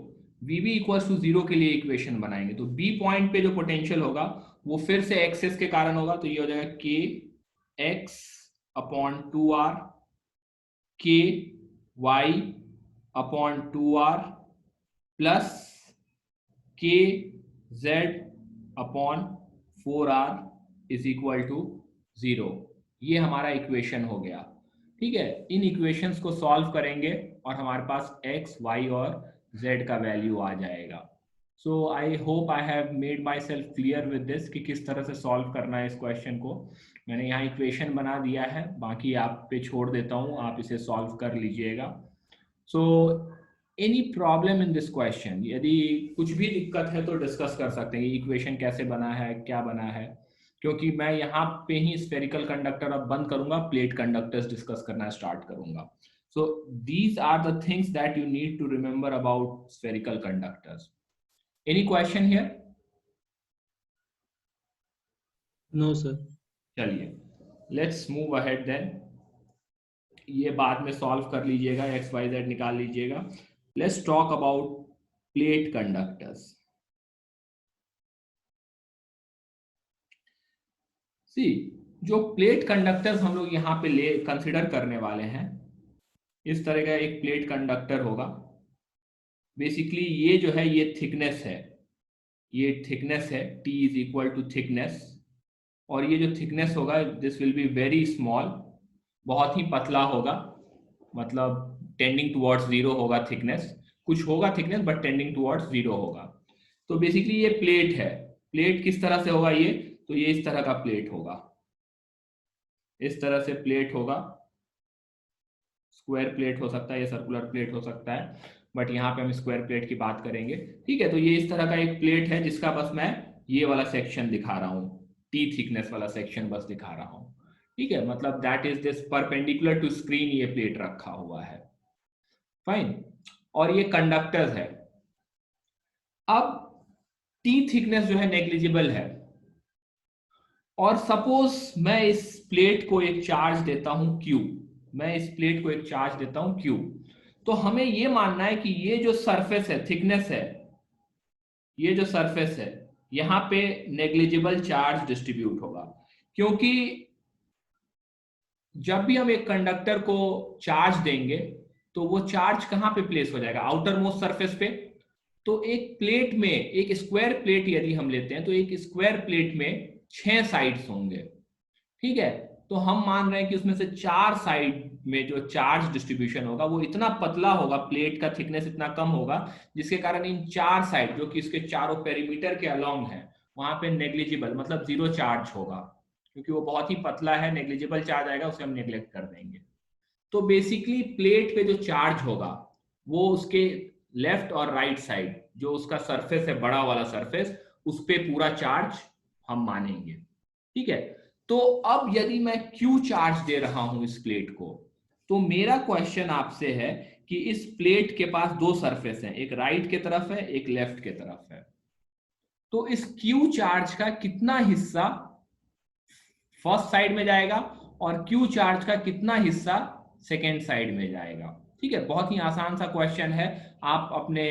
vb equals to 0 के लिए इक्वेशन बनाएंगे, तो b पॉइंट पे जो पोटेंशियल होगा वो फिर से एक्सेस के कारण होगा, तो ये हो जाएगा k x upon 2r k y upon 2r plus k z upon 4r is equal to 0। ये हमारा इक्वेशन हो गया। ठीक है, इन इक्वेशंस को सॉल्व करेंगे और हमारे पास x y और z का वैल्यू आ जाएगा। So I hope I have made myself clear with this कि किस तरह से सॉल्व करना है इस क्वेश्चन को। मैंने यहाँ इक्वेशन बना दिया है, बाकी आप पे छोड़ देता हूँ, आप इसे सॉल्व कर लीजिएगा। So any problem in this question, यदि कुछ भी दिक्कत है तो डिस्कस कर सकते हैं, इक्वेशन कैसे बना है, क्या बना है, क्योंकि मैं यहाँ पे ही स्फेरिकल कंडक्टर अब बंद करूंगा, प्लेट कंडक्टर्स डिस्कस करना स्टार्ट करूंगा। So these are the things that you need to remember about spherical conductors. Any question here? No sir. चलिए लेट्स मूव अहेड देन, ये बाद में सॉल्व कर लीजिएगा, एक्स वाई जेड निकाल लीजिएगा। Let's talk about plate conductors. See, जो plate conductors हम लोग यहाँ पे ले कंसिडर करने वाले हैं, इस तरह का एक प्लेट कंडक्टर होगा। बेसिकली ये जो है ये थिकनेस है, ये थिकनेस है, T is equal to thickness, और ये जो थिकनेस होगा this will be very small, बहुत ही पतला होगा, मतलब टेंडिंग टुवर्ड्स 0 होगा थिकनेस, कुछ होगा थिकनेस बट टेंडिंग टुवर्ड्स 0 होगा। तो बेसिकली ये प्लेट है। प्लेट किस तरह से होगा ये, तो ये इस तरह का प्लेट होगा, इस तरह से प्लेट होगा, स्क्वायर प्लेट हो सकता है या सर्कुलर प्लेट हो सकता है, बट यहाँ पे हम स्क्वायर प्लेट की बात करेंगे। ठीक है, तो ये इस तरह का एक प्लेट है जिसका बस मैं ये वाला सेक्शन दिखा रहा हूँ, T थिकनेस वाला सेक्शन बस दिखा रहा हूँ। ठीक है, मतलब that is this perpendicular to screen ये प्लेट रखा हुआ है। फाइन, और ये कंडक्टर्स है। अब T थिकनेस जो है नेग्लिजिबल है, और सपोज मैं इस प्लेट को एक चार्ज देता हूं Q, मैं इस प्लेट को एक चार्ज देता हूं Q, तो हमें ये मानना है कि ये जो सरफेस है, थिकनेस है, ये जो सरफेस है, यहां पे नेग्लिजिबल चार्ज डिस्ट्रीब्यूट होगा, क्योंकि जब भी हम एक कंडक्टर को चार्ज देंगे तो वो चार्ज कहां पे प्लेस हो जाएगा, आउटर मोस्ट सरफेस पे। तो एक प्लेट में, एक स्क्वायर प्लेट यदि हम लेते हैं तो एक स्क्वायर प्लेट में 6 साइड्स होंगे। ठीक है, तो हम मान रहे हैं कि उसमें से 4 साइड में जो चार्ज डिस्ट्रीब्यूशन होगा वो इतना पतला होगा, प्लेट का थिकनेस इतना कम होगा, जिसके कारण इन 4 साइड जो कि इसके चारों पेरीमीटर के अलोंग है, वहां पे नेग्लिजिबल मतलब 0 चार्ज होगा, क्योंकि वो बहुत ही पतला है, नेग्लिजिबल चार्ज आएगा, उसे हम नेग्लेक्ट कर देंगे। तो बेसिकली प्लेट पे जो चार्ज होगा वो उसके लेफ्ट और राइट साइड, जो उसका सरफेस है, बड़ा वाला सरफेस, उस पे पूरा चार्ज हम मानेंगे। ठीक है, तो अब यदि मैं Q चार्ज दे रहा हूं इस प्लेट को, तो मेरा क्वेश्चन आपसे है कि इस प्लेट के पास 2 सरफेस हैं, एक राइट के तरफ है, एक लेफ्ट के तरफ है, तो इस Q चार्ज का कितना हिस्सा फर्स्ट साइड में जाएगा और Q चार्ज का कितना हिस्सा सेकेंड साइड में जाएगा। ठीक है, बहुत ही आसान सा क्वेश्चन है, आप अपने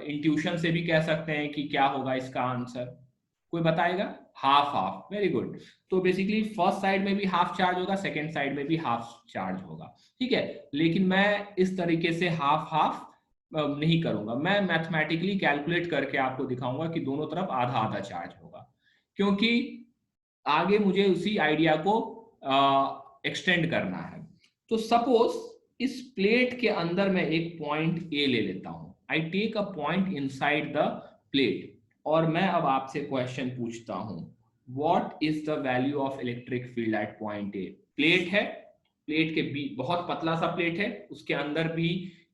इंट्यूशन से भी कह सकते हैं कि क्या होगा इसका आंसर। कोई बताएगा? Half half, very good. तो बेसिकली फर्स्ट साइड में भी हाफ चार्ज होगा, सेकेंड साइड में भी हाफ चार्ज होगा। ठीक है, लेकिन मैं इस तरीके से हाफ हाफ नहीं करूंगा, मैं मैथमेटिकली कैलकुलेट करके आपको दिखाऊंगा कि दोनों तरफ आधा आधा चार्ज होगा, क्योंकि आगे मुझे उसी आइडिया को एक्सटेंड करना है। तो सपोज इस प्लेट के अंदर मैं एक पॉइंट ए ले लेता हूं, I take a point inside the plate, और मैं अब आपसे क्वेश्चन पूछता हूं, what is the value of electric field at point A. Plate है, प्लेट के बीच बहुत पतला सा प्लेट है, उसके अंदर भी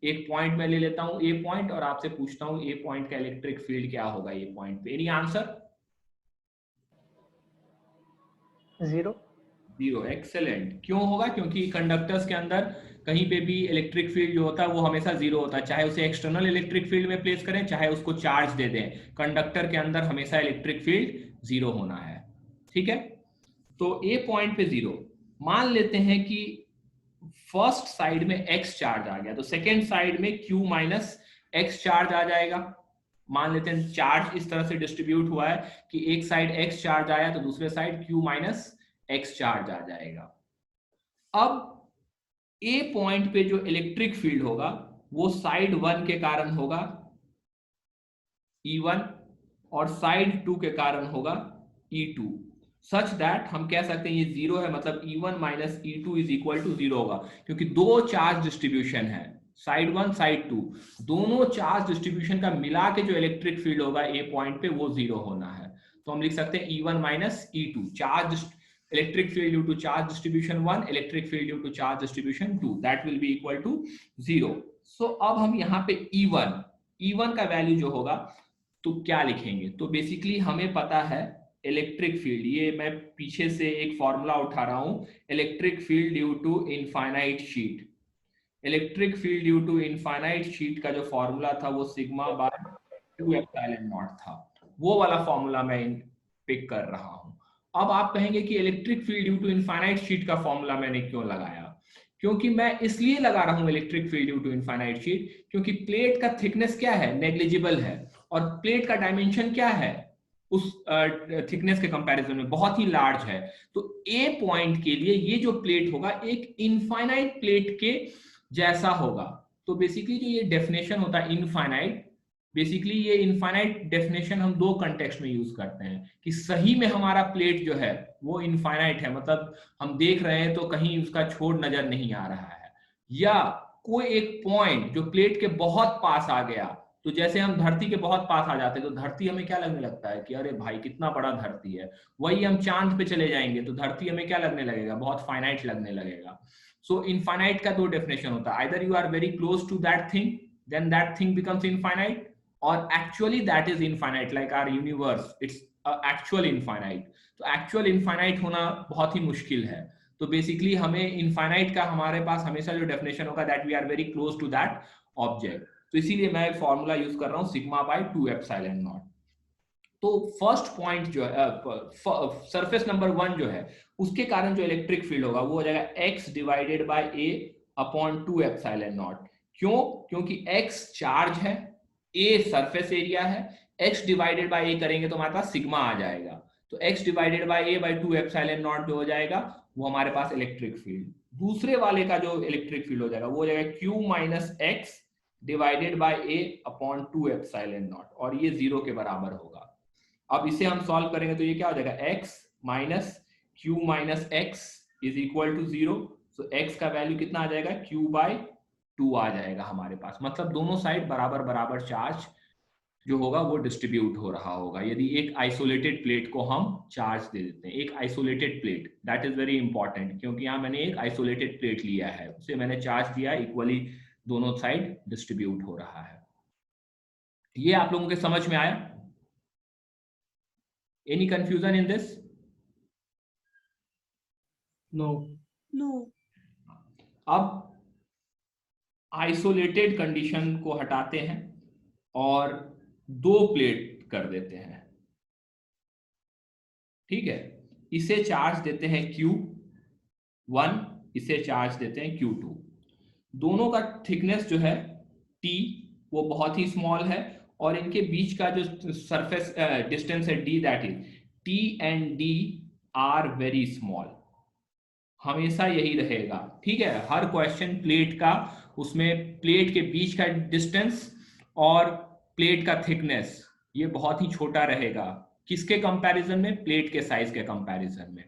एक पॉइंट मैं ले लेता हूं ए पॉइंट, और आपसे पूछता हूं ए पॉइंट का इलेक्ट्रिक फील्ड क्या होगा ए पॉइंट पे। Any answer? 0। 0। एक्सेलेंट। क्यों होगा? क्योंकि कंडक्टर्स के अंदर कहीं पे भी इलेक्ट्रिक फील्ड जो होता है वो हमेशा 0 होता है, चाहे उसे एक्सटर्नल इलेक्ट्रिक फील्ड में प्लेस करें चाहे उसको चार्ज दे दें, कंडक्टर के अंदर हमेशा इलेक्ट्रिक फील्ड 0 होना है। ठीक है, तो ए पॉइंट पे 0। मान लेते हैं कि फर्स्ट साइड में x चार्ज आ गया, तो सेकेंड साइड में q माइनस x चार्ज आ जाएगा। मान लेते हैं चार्ज इस तरह से डिस्ट्रीब्यूट हुआ है कि एक साइड x चार्ज आया तो दूसरे side q minus x charge आ जाएगा। अब ए पॉइंट पे जो इलेक्ट्रिक फील्ड होगा वो साइड 1 के कारण होगा E1 और साइड 2 के कारण होगा E2, सच दैट हम कह सकते हैं ये 0 है, मतलब E1 minus E2 is equal to 0 होगा, क्योंकि दो चार्ज डिस्ट्रीब्यूशन है, साइड 1 साइड 2, दोनों चार्ज डिस्ट्रीब्यूशन का मिला के जो इलेक्ट्रिक फील्ड होगा ए पॉइंट पे वो 0 होना है। तो हम लिख सकते हैं E1 minus E2, charge electric field due to charge distribution 1, electric field due to charge distribution 2, that will be equal to 0. So अब हम यहाँ पे E1 का वैल्यू जो होगा तो क्या लिखेंगे? तो बेसिकली हमें पता है इलेक्ट्रिक फील्ड, ये मैं पीछे से एक फॉर्मूला उठा रहा हूं, electric field due to infinite sheet. Electric field due to infinite sheet का जो फॉर्मूला था वो सिग्मा बाय 2 एप्सिलॉन नॉट था, वो वाला फॉर्मूला मैं पिक कर रहा हूं। अब आप कहेंगे कि electric field due to infinite sheet का फॉर्मूला मैंने क्यों लगाया? क्योंकि मैं इसलिए लगा रहा हूं electric field due to infinite sheet, क्योंकि प्लेट का थिकनेस क्या है? नेग्लिजिबल है, और प्लेट का डायमेंशन क्या है उस थिकनेस के कंपैरिजन में? बहुत ही लार्ज है। तो ए पॉइंट के लिए ये जो प्लेट होगा एक इनफाइनाइट प्लेट के जैसा होगा। तो बेसिकली जो ये डेफिनेशन होता है इनफाइनाइट, बेसिकली ये इनफाइनाइट डेफिनेशन हम दो कंटेक्स्ट में यूज करते हैं कि सही में हमारा प्लेट जो है वो इनफाइनाइट है, मतलब हम देख रहे हैं तो कहीं उसका छोड़ नजर नहीं आ रहा है, या कोई एक पॉइंट जो प्लेट के बहुत पास आ गया, तो जैसे हम धरती के बहुत पास आ जाते हैं तो धरती हमें क्या लगने लगता है कि अरे भाई कितना बड़ा धरती है, वही हम चांद पे चले जाएंगे तो धरती हमें क्या लगने लगेगा? बहुत फाइनाइट लगने लगेगा। सो इनफाइनाइट का दो डेफिनेशन होता है, either you are very close to that thing then that thing becomes infinite, or actually that is infinite, like our universe, it's actual infinite। तो actual infinite होना बहुत ही मुश्किल है। तो बेसिकली हमें infinite का हमारे पास हमेशा जो डेफिनेशन होगा that we are very close to that object, तो इसीलिए मैं फॉर्मूला यूज कर रहा हूँ सिग्मा बाय 2 एप्सिलॉन नॉट। तो फर्स्ट पॉइंट जो है सरफेस नंबर 1 जो है उसके कारण जो इलेक्ट्रिक फील्ड होगा वो हो जाएगा x divided by a upon 2 epsilon not. क्यों? क्योंकि x चार्ज है, A सरफेस एरिया है, x डिवाइडेड बाय a करेंगे तो हमारे पास सिग्मा आ जाएगा, तो x divided by a by 2 epsilon naught जो हो जाएगा वो हमारे पास इलेक्ट्रिक फील्ड। दूसरे वाले का जो इलेक्ट्रिक फील्ड हो जाएगा वो हो जाएगा q minus x divided by a upon 2 epsilon not, और ये 0 के बराबर होगा। अब इसे हम सॉल्व करेंगे तो ये क्या हो जाएगा? x minus q minus x is equal to 0। So x का वैल्यू कितना आ जाएगा? q बाय 2 आ जाएगा हमारे पास, मतलब दोनों साइड बराबर बराबर चार्ज जो होगा वो डिस्ट्रीब्यूट हो रहा होगा। यदि एक आइसोलेटेड प्लेट को हम चार्ज दे देते हैं, एक isolated plate, that is very important, क्योंकि यहाँ मैंने एक आइसोलेटेड प्लेट लिया है, उसे मैंने चार्ज दिया, इक्वली दोनों साइड डिस्ट्रीब्यूट हो रहा है। ये आप लोगों के समझ में आया? Any confusion in this? No. अब आइसोलेटेड कंडीशन को हटाते हैं और दो प्लेट कर देते हैं, ठीक है? इसे चार्ज देते हैं Q1, इसे चार्ज देते हैं Q2। दोनों का थिकनेस जो है T वो बहुत ही स्मॉल है, और इनके बीच का जो सरफेस डिस्टेंस है D, that is T and D are very small, हमेशा यही रहेगा, ठीक है? हर क्वेश्चन प्लेट का, उसमें प्लेट के बीच का डिस्टेंस और प्लेट का थिकनेस ये बहुत ही छोटा रहेगा। किसके कंपैरिजन में? प्लेट के साइज के कंपैरिजन में।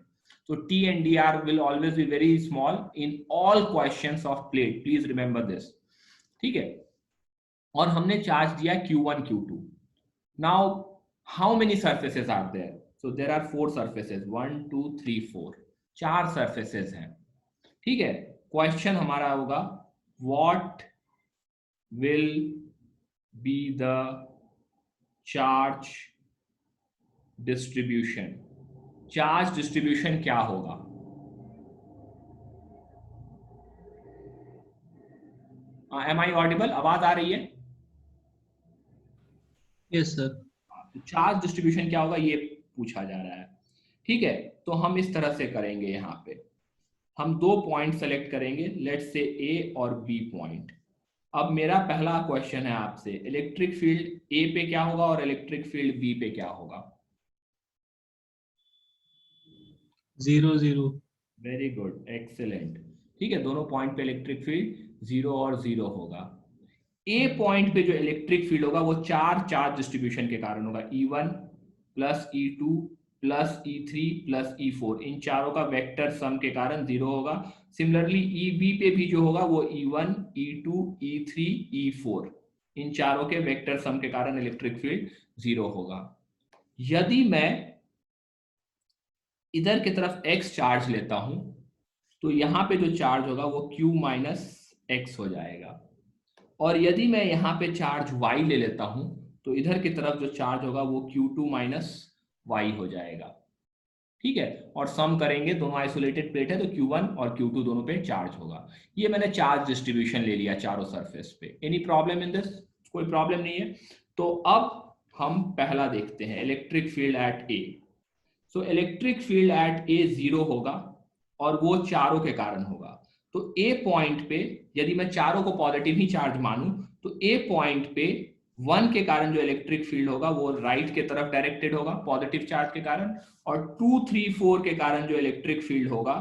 तो T and D R will always be very small in all questions of plate, please remember this, ठीक है? और हमने चार्ज दिया Q1 Q2। Now how many surfaces are there? So there are 4 surfaces, 1 2 3 4, 4 surfaces हैं। ठीक है, question हमारा होगा what will be the charge distribution? Charge distribution क्या होगा? Am I audible? आवाज आ रही है? Yes sir. तो चार्ज डिस्ट्रीब्यूशन क्या होगा ये पूछा जा रहा है। ठीक है, तो हम इस तरह से करेंगे। यहाँ पे हम 2 पॉइंट सेलेक्ट करेंगे, लेट्स से ए और बी पॉइंट। अब मेरा पहला क्वेश्चन है आपसे, इलेक्ट्रिक फील्ड ए पे क्या होगा और इलेक्ट्रिक फील्ड बी पे क्या होगा? 0 0। Very good, excellent. ठीक है, दोनों पॉइंट पे इलेक्ट्रिक फील्ड 0 और 0 होगा। ए पॉइंट पे जो इलेक्ट्रिक फील्ड होगा वो 4 चार्ज डिस्ट्रीब्यूशन के कारण होगा, E1 plus E2 plus E3 plus E4। इन चारों का वेक्टर सम के कारण 0 होगा। सिमिलरली EB पे भी जो होगा वो E1 E2 E3 E4, इन चारों के वेक्टर सम के कारण इलेक्ट्रिक फील्ड 0 होगा। यदि मैं इधर की तरफ x चार्ज लेता हूं तो यहाँ पे जो चार्ज होगा वो Q माइनस एक्स हो जाएगा। और यदि मैं यहाँ पे चार्ज y ले लेता हूं तो इधर की तरफ जो चार्ज होगा वो Q2 माइनस वाई हो जाएगा। ठीक है, और सम करेंगे, दोनों आइसोलेटेड प्लेट है तो Q1 और Q2 दोनों पे चार्ज होगा। ये मैंने चार्ज डिस्ट्रीब्यूशन ले लिया चारों सरफेस पे। Any problem in this? कोई प्रॉब्लम नहीं है। तो अब हम पहला देखते हैं, electric field at A. So electric field at A 0 होगा और वो चारों के कारण होगा। तो ए पॉइंट पे यदि मैं चारों को पॉजिटिव ही चार्ज मानूं तो ए पॉइंट पे 1 के कारण जो इलेक्ट्रिक फील्ड होगा वो राइट के तरफ डायरेक्टेड होगा पॉजिटिव चार्ज के कारण, और 2 3 4 के कारण जो इलेक्ट्रिक फील्ड होगा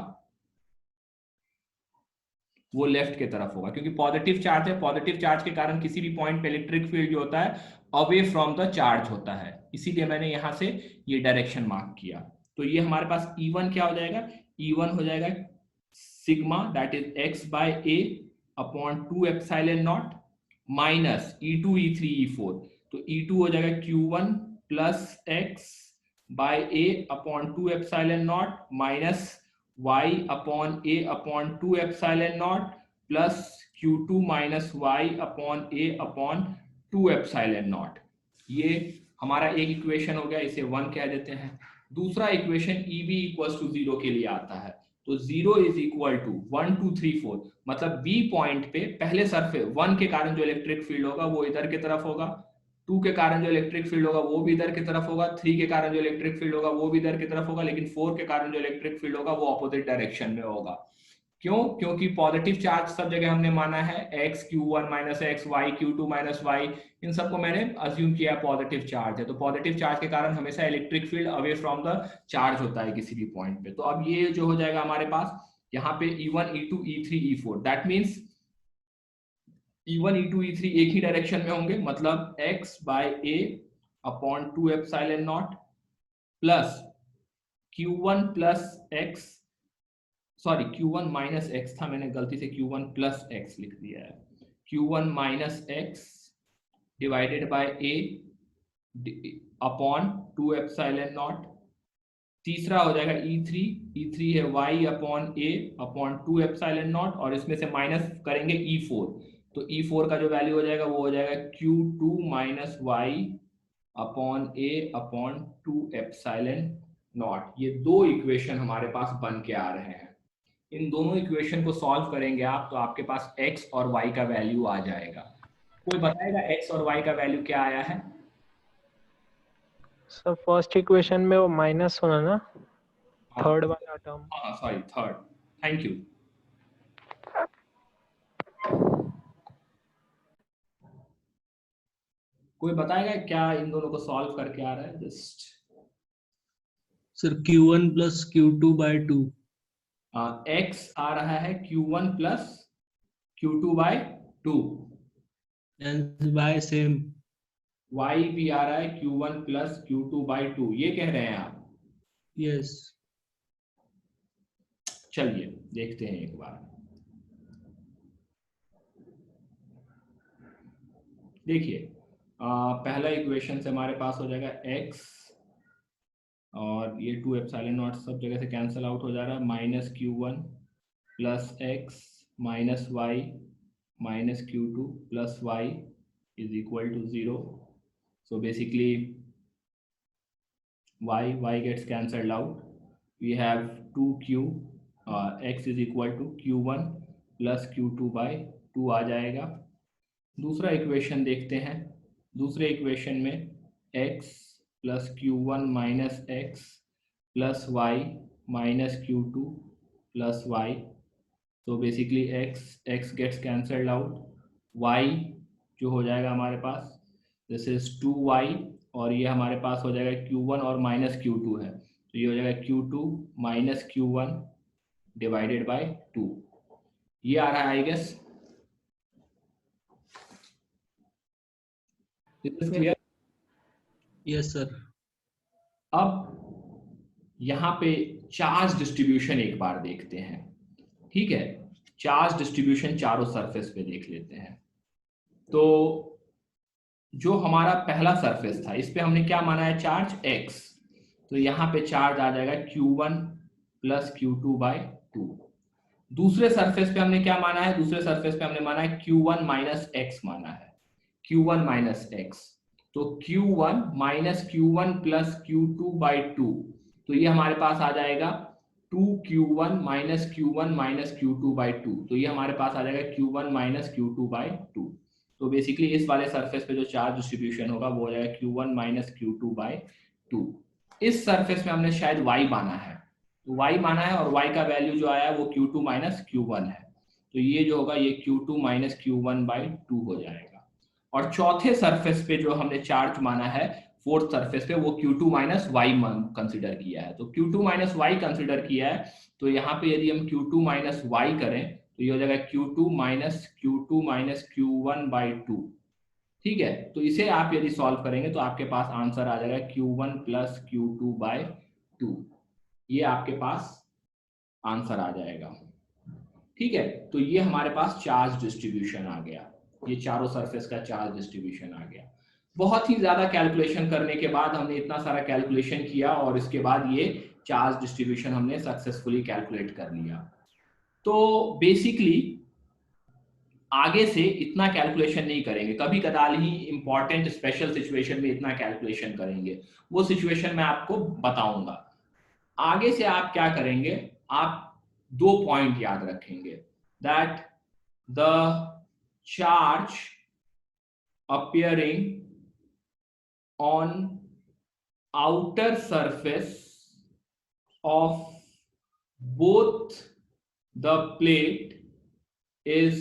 वो लेफ्ट के तरफ होगा, क्योंकि पॉजिटिव चार्ज है। पॉजिटिव चार्ज के कारण किसी भी पॉइंट पे इलेक्ट्रिक फील्ड जो होता है अवे फ्रॉम द चार्ज होता है, इसीलिए मैंने यहां से ये डायरेक्शन मार्क किया। तो ये हमारे पास E1 क्या हो जाएगा? E1 हो जाएगा sigma that is x by a upon 2 epsilon naught minus E2 E3 E4। तो E2 हो जाएगा Q1 plus x by a upon 2 epsilon naught minus y upon a upon 2 epsilon naught plus Q2 minus y upon a upon 2 epsilon naught. ये हमारा एक equation हो गया, इसे 1 कह देते हैं। दूसरा इक्वेशन EB इक्वल्स टू 0 के लिए आता है, तो 0 इज इक्वल टू 1 2 3 4, मतलब B पॉइंट पे पहले सरफेस 1 के कारण जो इलेक्ट्रिक फील्ड होगा वो इधर की तरफ होगा, 2 के कारण जो इलेक्ट्रिक फील्ड होगा वो भी इधर की तरफ होगा, 3 के कारण जो इलेक्ट्रिक फील्ड होगा वो भी इधर की तरफ होगा, लेकिन 4 के कारण जो इलेक्ट्रिक फील्ड होगा वो ऑपोजिट डायरेक्शन में होगा। क्यों? क्योंकि पॉजिटिव चार्ज सब जगह हमने माना है, x Q1 minus X, Y Q2 minus Y, इन सबको मैंने अज्यूम किया पॉजिटिव चार्ज है। तो पॉजिटिव चार्ज के कारण हमेशा electric field away from the charge होता है किसी भी पॉइंट पे। तो अब ये जो हो जाएगा हमारे पास यहाँ पे E1 E2 E3 E4, that means E1 E2 E3 एक ही डायरेक्शन में होंगे, मतलब x by a upon 2 epsilon naught plus Q1 plus x, sorry Q1 minus X था, मैंने गलती से Q1 प्लस एक्स लिख दिया है। Q1 minus x divided by a upon 2 epsilon not. तीसरा हो जाएगा E3 है y upon a upon 2 epsilon not, और इसमें से माइनस करेंगे E4, तो E4 का जो वैल्यू हो जाएगा वो हो जाएगा Q2 minus y upon a upon 2 epsilon naught. ये दो इक्वेशन हमारे पास बन के आ रहे हैं। इन दोनों इक्वेशन को सॉल्व करेंगे आप तो आपके पास x और y का वैल्यू आ जाएगा। कोई बताएगा x और y का वैल्यू क्या आया है? सर फर्स्ट इक्वेशन में वो माइनस होना ना, थर्ड वाला टर्म। हाँ सॉरी, थर्ड, थैंक यू। कोई बताएगा क्या इन दोनों को सॉल्व करके आ रहा है? Just sir Q1 plus Q2 by 2। x आ रहा है Q1 plus Q2 by 2, by same. y भी आ रहा है Q1 प्लस Q2 बाय 2, ये कह रहे हैं आप? यस। चलिए देखते हैं एक बार। देखिए पहला इक्वेशन से हमारे पास हो जाएगा x और ये 2 एप्सिलॉन नॉट सब जगह से कैंसिल आउट हो जा रहा है, minus Q1 plus x minus y minus Q2 plus y is equal to 0. So basically y gets cancelled out. We have 2q x is equal to q1 plus q2 by 2 आ जाएगा. दूसरा equation देखते हैं. दूसरे equation में x plus q1 minus x plus y minus q2 plus y. तो basically x gets cancelled out. y जो हो जाएगा हमारे पास दिस इज 2y और ये हमारे पास हो जाएगा q1 और माइनस q2 है, तो ये हो जाएगा q2 minus q1 divided by 2. ये आ रहा है I guess. Clear? Yes sir. अब यहाँ पे चार्ज डिस्ट्रीब्यूशन एक बार देखते हैं. ठीक है, चार्ज डिस्ट्रीब्यूशन चारों सरफेस पे देख लेते हैं. तो जो हमारा पहला सरफेस था इस पे हमने क्या माना है, चार्ज x. तो यहाँ पे चार्ज आ जाएगा q1 प्लस q2 बाय 2. दूसरे सरफेस पे हमने क्या माना है, दूसरे सरफेस पे हमने माना है q1 माइनस x माना है, q1 माइनस x. तो q1 minus q1 plus q2 by 2, तो ये हमारे पास आ जाएगा 2q1 minus q1 minus q2 by 2. तो ये हमारे पास आ जाएगा q1 माइनस q2 बाय 2. तो बेसिकली इस वाले सरफेस पे जो चार्ज डिस्ट्रीब्यूशन होगा वो हो जाएगा q1 माइनस q2 बाय 2. इस सरफेस में हमने शायद y माना है, तो y माना है और y का वैल्यू जो आया है वो q2 माइनस q1 है. तो ये जो होगा ये q2 माइनस q1 बाय 2 हो जाएगा. और चौथे सरफेस पे जो हमने चार्ज माना है फोर्थ सरफेस पे वो q2 माइनस y कंसिडर किया है. तो q2 माइनस y कंसिडर किया है, तो यहाँ पे यदि हम q2 माइनस y करें तो ये हो जाएगा q2 माइनस q1 बाई 2. ठीक है, तो इसे आप यदि सॉल्व करेंगे तो आपके पास आंसर आ जाएगा q1 प्लस q2 बाई 2. ये आपके पास आंसर आ जाएगा. ठीक है, तो ये हमारे पास चार्ज डिस्ट्रीब्यूशन आ गया. ये चारों सरफेस का चार्ज डिस्ट्रीब्यूशन आ गया. बहुत ही ज्यादा कैलकुलेशन करने के बाद हमने इतना सारा कैलकुलेशन किया और इसके बाद ये चार्ज डिस्ट्रीब्यूशन हमने सक्सेसफुली कैलकुलेट कर लिया. तो बेसिकली आगे से इतना कैलकुलेशन नहीं करेंगे, कभी कदाल ही इंपॉर्टेंट स्पेशल सिचुएशन में इतना कैलकुलेशन करेंगे. वो सिचुएशन मैं आपको बताऊंगा. आगे से आप क्या करेंगे, आप 2 पॉइंट याद रखेंगे, that the charge appearing on outer surface of both the plate is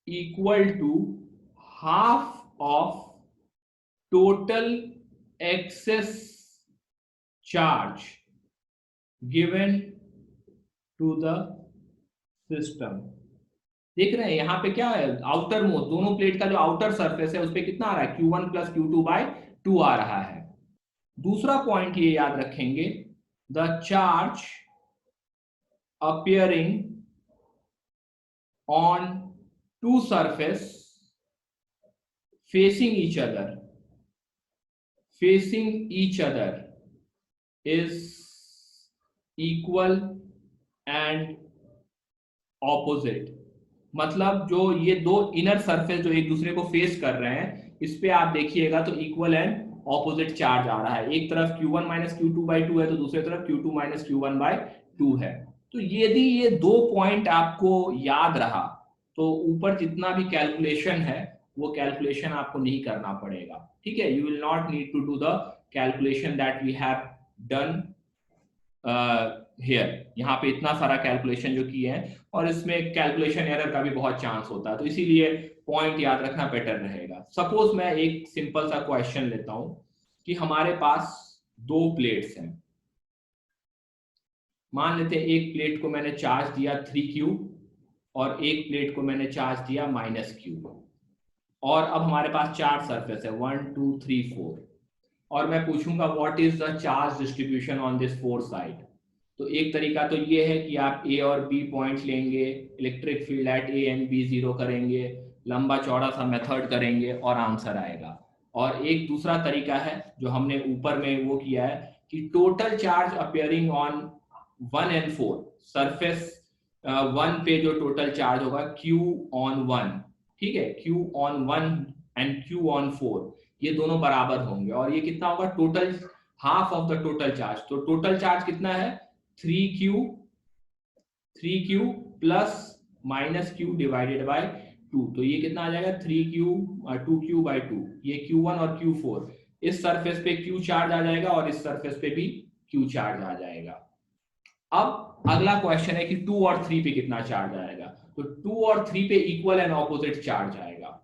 equal to half of total excess charge given to the system. देख रहे हैं यहाँ पे क्या है, आउटर मोस्ट, दोनों प्लेट का जो आउटर सरफेस है उस पे कितना आ रहा है, q1 प्लस q2 बाय 2 आ रहा है. दूसरा पॉइंट ये याद रखेंगे, the charge appearing on 2 surface facing each other is equal and opposite. मतलब जो ये दो इनर सरफेस जो एक दूसरे को फेस कर रहे हैं इस पे आप देखिएगा तो इक्वल एंड ऑपोजिट चार्ज आ रहा है. एक तरफ q1 माइनस q2 बाई 2 है तो दूसरी तरफ q2 माइनस q1 बाई 2 है. तो यदि ये 2 पॉइंट आपको याद रहा तो ऊपर जितना भी कैलकुलेशन है वो कैलकुलेशन आपको नहीं करना पड़ेगा. ठीक है, you will not need to do the calculation that we have done here. यहाँ पे इतना सारा कैलकुलेशन जो किए हैं और इसमें कैलकुलेशन एरर का भी बहुत चांस होता है, तो इसीलिए पॉइंट याद रखना बेटर रहेगा. सपोज मैं एक सिंपल सा क्वेश्चन लेता हूं कि हमारे पास 2 प्लेट्स हैं. मान लेते हैं एक प्लेट को मैंने चार्ज दिया 3q और एक प्लेट को मैंने चार्ज दिया -q. और अब हमारे पास 4 सरफेस है 1 2 3 4 और मैं पूछूंगा what is the charge distribution on this 4 side. तो एक तरीका तो ये है कि आप A और B पॉइंट्स लेंगे, electric field eight A and B 0 करेंगे, लंबा चौड़ा सा मेथड करेंगे और आंसर आएगा। और एक दूसरा तरीका है जो हमने ऊपर में वो किया है कि total charge appearing on 1 and 4 surface 1 पे जो टोटल चार्ज होगा Q on 1, ठीक है, Q on 1 and Q on 4 ये दोनों बराबर होंगे और ये कितना होगा total half of the total charge. तो टोटल चार्ज कितना है 3Q plus minus Q divided by 2, तो ये कितना आ जाएगा 3Q 2Q by 2, ये Q1 और Q4 इस सरफेस पे Q चार्ज आ जाएगा और इस सरफेस पे भी Q चार्ज आ जाएगा। अब अगला क्वेश्चन है कि 2 और 3 पे कितना चार्ज आएगा, तो 2 और 3 पे इक्वल एंड ऑपोजिट चार्ज आएगा।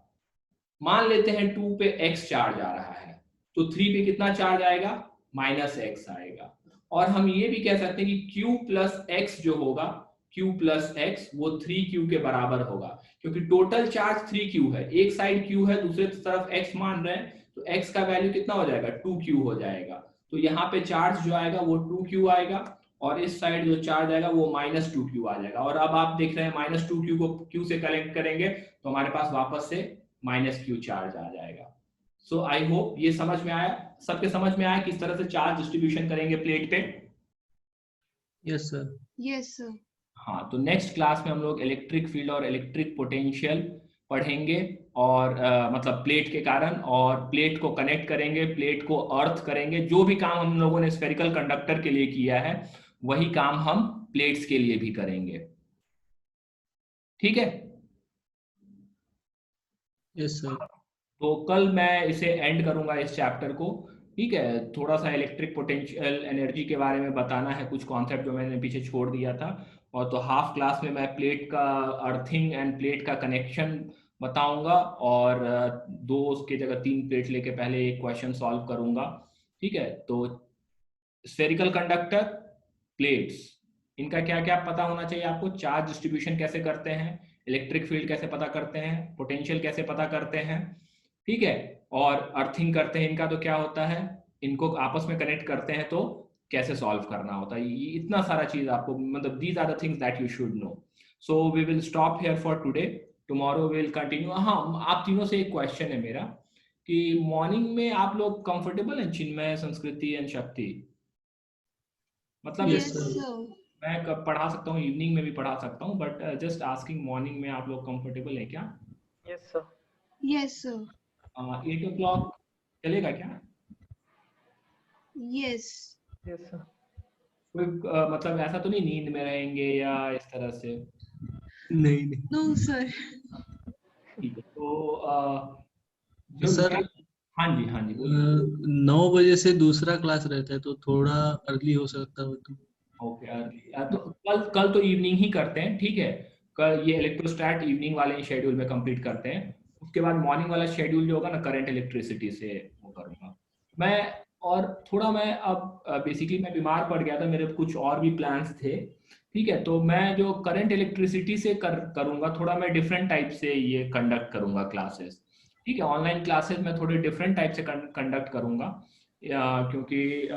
मान लेते हैं 2 पे x चार्ज आ रहा है तो 3 पे कितना चार्ज आएगा -x आएगा। और हम ये भी कह सकते हैं कि Q प्लस x जो होगा Q प्लस x वो 3Q के बराबर होगा, क्योंकि टोटल चार्ज 3Q है, एक साइड Q है दूसरी तरफ x मान रहे हैं, तो x का वैल्यू कितना हो जाएगा 2Q हो जाएगा। तो यहाँ पे चार्ज जो आएगा वो 2Q आएगा और इस साइड जो चार्ज आएगा वो -2Q आ जाएगा। और अब आप देख रहे हैं -2Q को Q से कलेक्ट करेंगे तो हमारे पास वापस से -Q चार्ज आ जाएगा। सो आई होप ये समझ में आया, सबके समझ में आया किस तरह से चार्ज डिस्ट्रीब्यूशन करेंगे प्लेट पे। Yes sir. Yes sir. हाँ, तो नेक्स्ट क्लास में हम लोग इलेक्ट्रिक फील्ड और इलेक्ट्रिक पोटेंशियल पढ़ेंगे और मतलब प्लेट के कारण, और प्लेट को कनेक्ट करेंगे, प्लेट को अर्थ करेंगे। जो भी काम हम लोगों ने स्फेरिकल कंडक्टर के लिए किया है वही काम हम प्लेट्स के लिए भी करेंगे, ठीक है। Yes sir. तो कल मैं इसे एंड करूंगा इस चैप्टर को, ठीक है। थोड़ा सा इलेक्ट्रिक पोटेंशियल एनर्जी के बारे में बताना है, कुछ कॉन्सेप्ट जो मैंने पीछे छोड़ दिया था। और तो हाफ क्लास में मैं प्लेट का अर्थिंग एंड प्लेट का कनेक्शन बताऊंगा और 2 के जगह 3 प्लेट लेके पहले एक क्वेश्चन सॉल्व करूंगा, ठीक है। तो स्फेरिकल कंडक्टर, प्लेट्स, इनका क्या क्या पता होना चाहिए आपको, चार्ज डिस्ट्रीब्यूशन कैसे करते हैं, इलेक्ट्रिक फील्ड कैसे पता करते हैं, पोटेंशियल कैसे पता करते हैं, ठीक है, और अर्थिंग करते हैं इनका तो क्या होता है, इनको आपस में कनेक्ट करते हैं तो कैसे सॉल्व करना होता है, ये इतना सारा चीज आपको, मतलब these are the things that you should know. So we will stop here for today, tomorrow will continue. हाँ, आप तीनों से एक क्वेश्चन है मेरा कि मॉर्निंग में आप लोग कंफर्टेबल हैं चिन्मय, संस्कृति एंड शक्ति, मतलब यस यस सर। सर। मैं कब पढ़ा सकता हूँ, इवनिंग में भी पढ़ा सकता हूँ, बट जस्ट आस्किंग मॉर्निंग में आप लोग कंफर्टेबल है क्या? Yes sir. Yes sir. 8 o'clock चलेगा क्या? यस। Yes sir. कोई मतलब ऐसा तो नहीं नींद में रहेंगे या इस तरह से? नहीं नहीं नो सर। ठीक है, तो जो सर, हाँ जी हाँ जी बोलिए। 9 बजे से दूसरा क्लास रहता है तो थोड़ा अर्ली हो सकता है तो। ओके, तो कल तो इवनिंग ही करते हैं, ठीक है। कल ये इलेक्ट्रोस्टैट इवनिंग वाले शेड्यूल में कंप्लीट करते हैं, उसके बाद मॉर्निंग वाला शेड्यूल जो होगा ना करंट इलेक्ट्रिसिटी से वो करूँगा मैं। और थोड़ा मैं अब बेसिकली मैं बीमार पड़ गया था, मेरे कुछ और भी प्लान्स थे, ठीक है। तो मैं जो करंट इलेक्ट्रिसिटी से करूँगा, थोड़ा मैं डिफरेंट टाइप से ये कंडक्ट करूँगा क्लासेस, ठीक है। ऑनलाइन क्लासेस में थोड़े डिफरेंट टाइप से कंडक्ट करूँगा, क्योंकि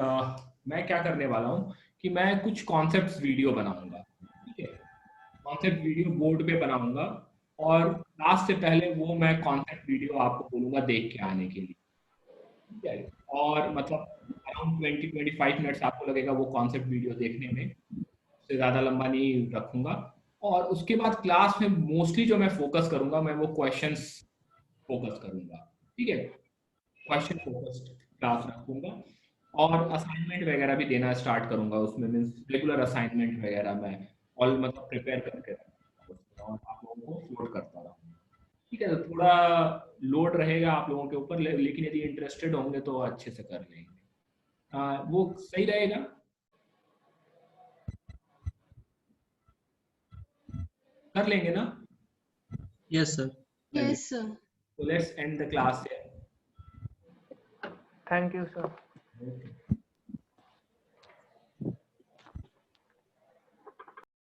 मैं क्या करने वाला हूँ कि मैं कुछ कॉन्सेप्ट्स वीडियो बनाऊंगा, ठीक है। कॉन्सेप्ट वीडियो बोर्ड पे बनाऊंगा और क्लास से पहले वो मैं कॉन्सेप्ट वीडियो आपको बोलूंगा देख के आने के लिए, ठीक है। और मतलब अराउंड 20-25 मिनट्स आपको लगेगा वो कॉन्सेप्ट वीडियो देखने में, उससे ज़्यादा लंबा नहीं रखूंगा। और उसके बाद क्लास में मोस्टली जो मैं फोकस करूंगा, मैं वो क्वेश्चंस फोकस करूंगा, ठीक है। क्वेश्चन फोकस्ड क्लास रखूंगा और असाइनमेंट वगैरह भी देना स्टार्ट करूंगा उसमें, मीन्स रेगुलर असाइनमेंट वगैरह मैं ऑल मतलब प्रिपेयर करके रखूंगा और आप लोगों को अपलोड करता रहूंगा, ठीक है। तो थोड़ा लोड रहेगा आप लोगों के ऊपर, लेकिन यदि इंटरेस्टेड होंगे तो अच्छे से कर लेंगे। वो सही रहेगा, कर लेंगे ना? Yes sir. Yes sir. So let's end the class here. Thank you sir. Okay.